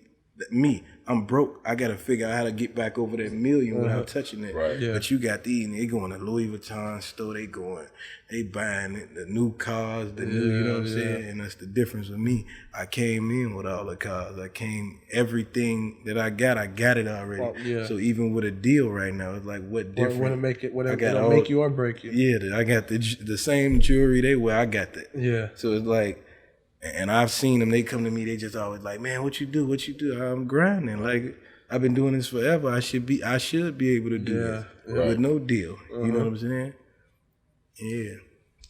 I'm broke. I gotta figure out how to get back over that $1 million without touching it. Right. Yeah. But you got these, and they going to Louis Vuitton store. They buying the new cars, you know what I'm saying. And that's the difference with me. I came in with all the cars. Everything that I got it already. Well, yeah. So even with a deal right now, it's like what different? It'll make you or break you. Yeah, I got the same jewelry they wear. I got that. Yeah. So it's like. And I've seen them, they come to me, they just always like, man, what you do? I'm grinding. Like, I've been doing this forever. I should be able to do this with no deal. You know what I'm saying? Yeah.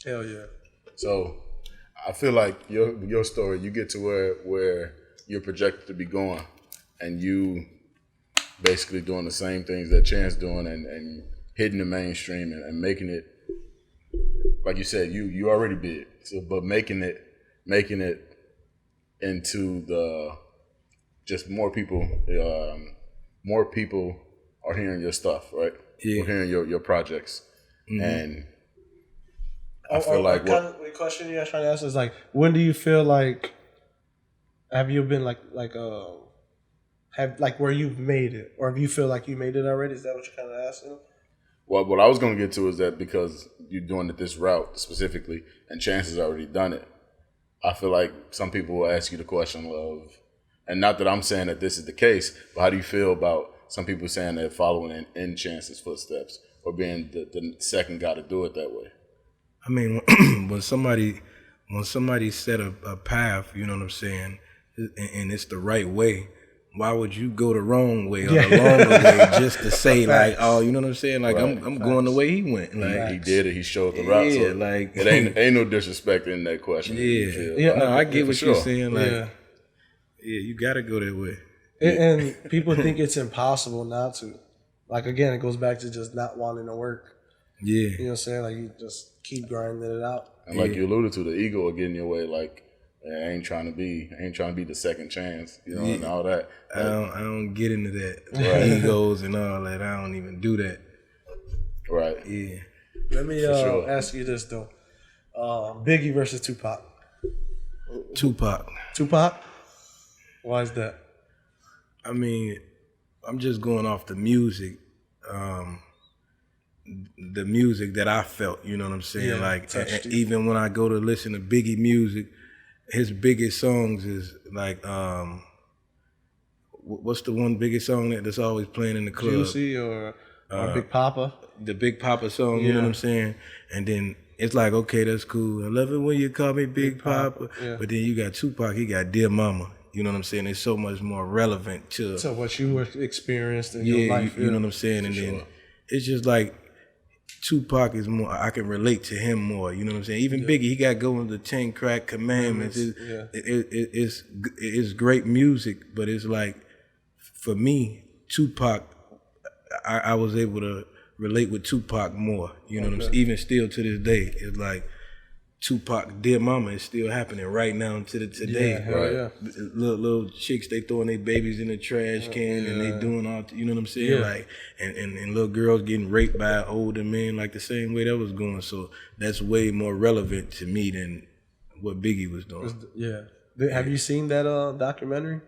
Hell yeah. So, I feel like your story, you get to where you're projected to be going, and you basically doing the same things that Chance doing, and hitting the mainstream and making it, like you said, you already big. So, but making it into the just more people are hearing your stuff, right? Yeah. Or hearing your projects, and I feel feel like the question you're trying to ask is like, when do you feel like, have you been have where you've made it, or if you feel like you made it already? Is that what you're kind of asking? Well, what I was going to get to is that because you're doing it this route specifically, and Chance has already done it, I feel like some people will ask you the question of, and not that I'm saying that this is the case, but how do you feel about some people saying they're following in Chance's footsteps, or being the second guy to do it that way? I mean, when somebody set a path, you know what I'm saying, and it's the right way, why would you go the wrong way or the longer way just to say like, oh, you know what I'm saying? Like Right. I'm going the way he went. Like He did it. He showed the route. Yeah, So like it ain't no disrespect in that question. yeah. No, I get for what sure. you're saying. Like Yeah. you gotta go that way. And people think it's impossible not to. Like, again, it goes back to just not wanting to work. Yeah. You know what I'm saying? Like, you just keep grinding it out. And like you alluded to, the ego will get in your way. Like, I ain't trying to be the second chance, you know, and all that. I don't get into that. Right. Egos and all that. I don't even do that. Right. Yeah. Let me sure. ask you this, though. Biggie versus Tupac. Tupac. Tupac? Why is that? I mean, I'm just going off the music that I felt, you know what I'm saying? Yeah, like, touched you. even when I go to listen to Biggie music, his biggest songs is like, what's the one biggest song that's always playing in the club? Juicy or Big Papa? The Big Papa song, you know what I'm saying? And then it's like, okay, that's cool. I love it when you call me Big Papa. Yeah. But then you got Tupac, he got Dear Mama. You know what I'm saying? It's so much more relevant to So what you were experienced in your life. you know what I'm saying? And then it's just like Tupac is more, I can relate to him more, you know what I'm saying? Even Biggie, he got going with the 10 Crack Commandments. It's great music, but it's like, for me, Tupac, I was able to relate with Tupac more, you know what I'm saying? Even still to this day, it's like, Tupac, Dear Mama is still happening right now to today. Yeah, hell yeah. Little chicks, they throwing their babies in the trash can and they doing all, you know what I'm saying? Yeah. Like, and little girls getting raped by older men, like the same way that was going. So that's way more relevant to me than what Biggie was doing. Yeah. Have you seen that documentary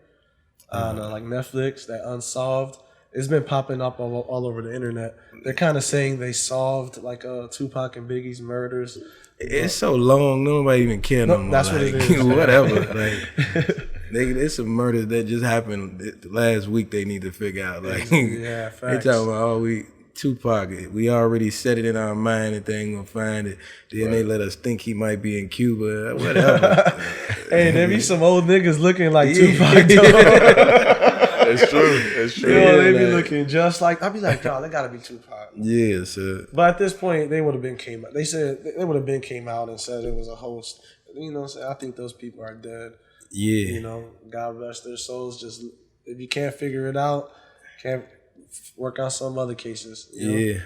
on like Netflix, that Unsolved? It's been popping up all over the internet. They're kind of saying they solved like Tupac and Biggie's murders. It's so long, nobody even care no more. That's like, what it is. Whatever. Like, it's some murders that just happened last week. They need to figure out. Like, Yeah, they facts. talking about Tupac. We already set it in our mind that they ain't gonna find it. Then they let us think he might be in Cuba. Whatever. Hey, there be some old niggas looking like Tupac. Though. It's true. It's true. They be like- looking just like. I'd be like, yo, they gotta be Tupac. Yeah, so But at this point, they would have been came out. They said they would have been came out and said it was a host. You know what I'm saying? I think those people are dead. yeah. You know, God rest their souls. Just if you can't figure it out, can't work on some other cases. You know?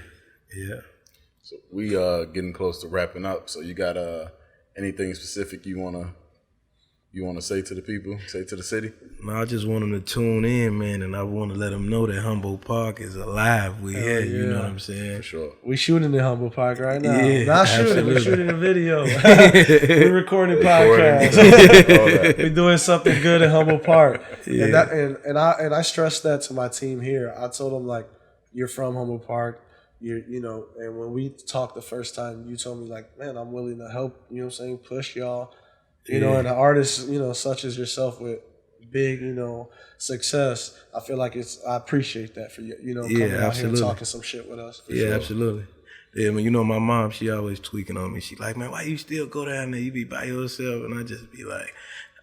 Yeah. So we getting close to wrapping up. So you got anything specific you wanna say to the people, say to the city? No, I just want them to tune in, man, and I want to let them know that Humboldt Park is alive. We here, you know what I'm saying? For sure. We shooting in Humboldt Park right now. Yeah, Not shooting, we're absolutely. shooting a video. We're recording podcasts. All that. We're doing something good in Humboldt Park. Yeah. And I stressed that to my team here. I told them, like, you're from Humboldt Park. You know, and when we talked the first time, you told me, like, man, I'm willing to help, you know what I'm saying, push y'all. You know, and the artists, you know, such as yourself with big, you know, success, I feel like I appreciate that for you, you know, coming out absolutely. here and talking some shit with us. Yeah, absolutely. Yeah, I mean, you know, my mom, she always tweaking on me. She like, man, why you still go down there? You be by yourself. And I just be like,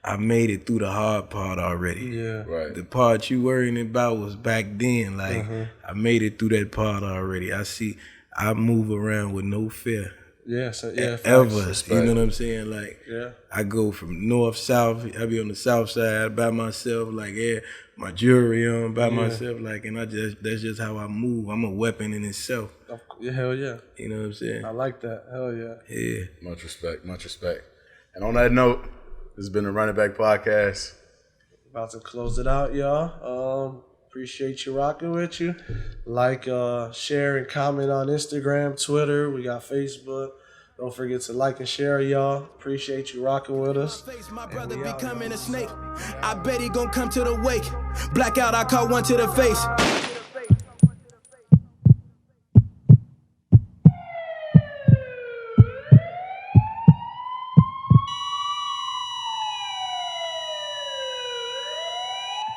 I made it through the hard part already. Yeah. Right. The part you worrying about was back then. Like, I made it through that part already. I move around with no fear. Yeah, so, yeah, ever. facts. You know what I'm saying? Like, Yeah. I go from north, south. I be on the south side by myself, like, yeah, my jewelry on by myself, like, and that's just how I move. I'm a weapon in itself. Yeah, hell yeah. You know what I'm saying? I like that. Hell yeah. Yeah. Much respect. And on that note, this has been the Running Back Podcast. About to close it out, y'all. Appreciate you rocking with you. Like, share, and comment on Instagram, Twitter. We got Facebook. Don't forget to like and share, y'all. Appreciate you rocking with us. My brother becoming a snake. I bet he gon' come to the wake. Blackout, I caught one to the face.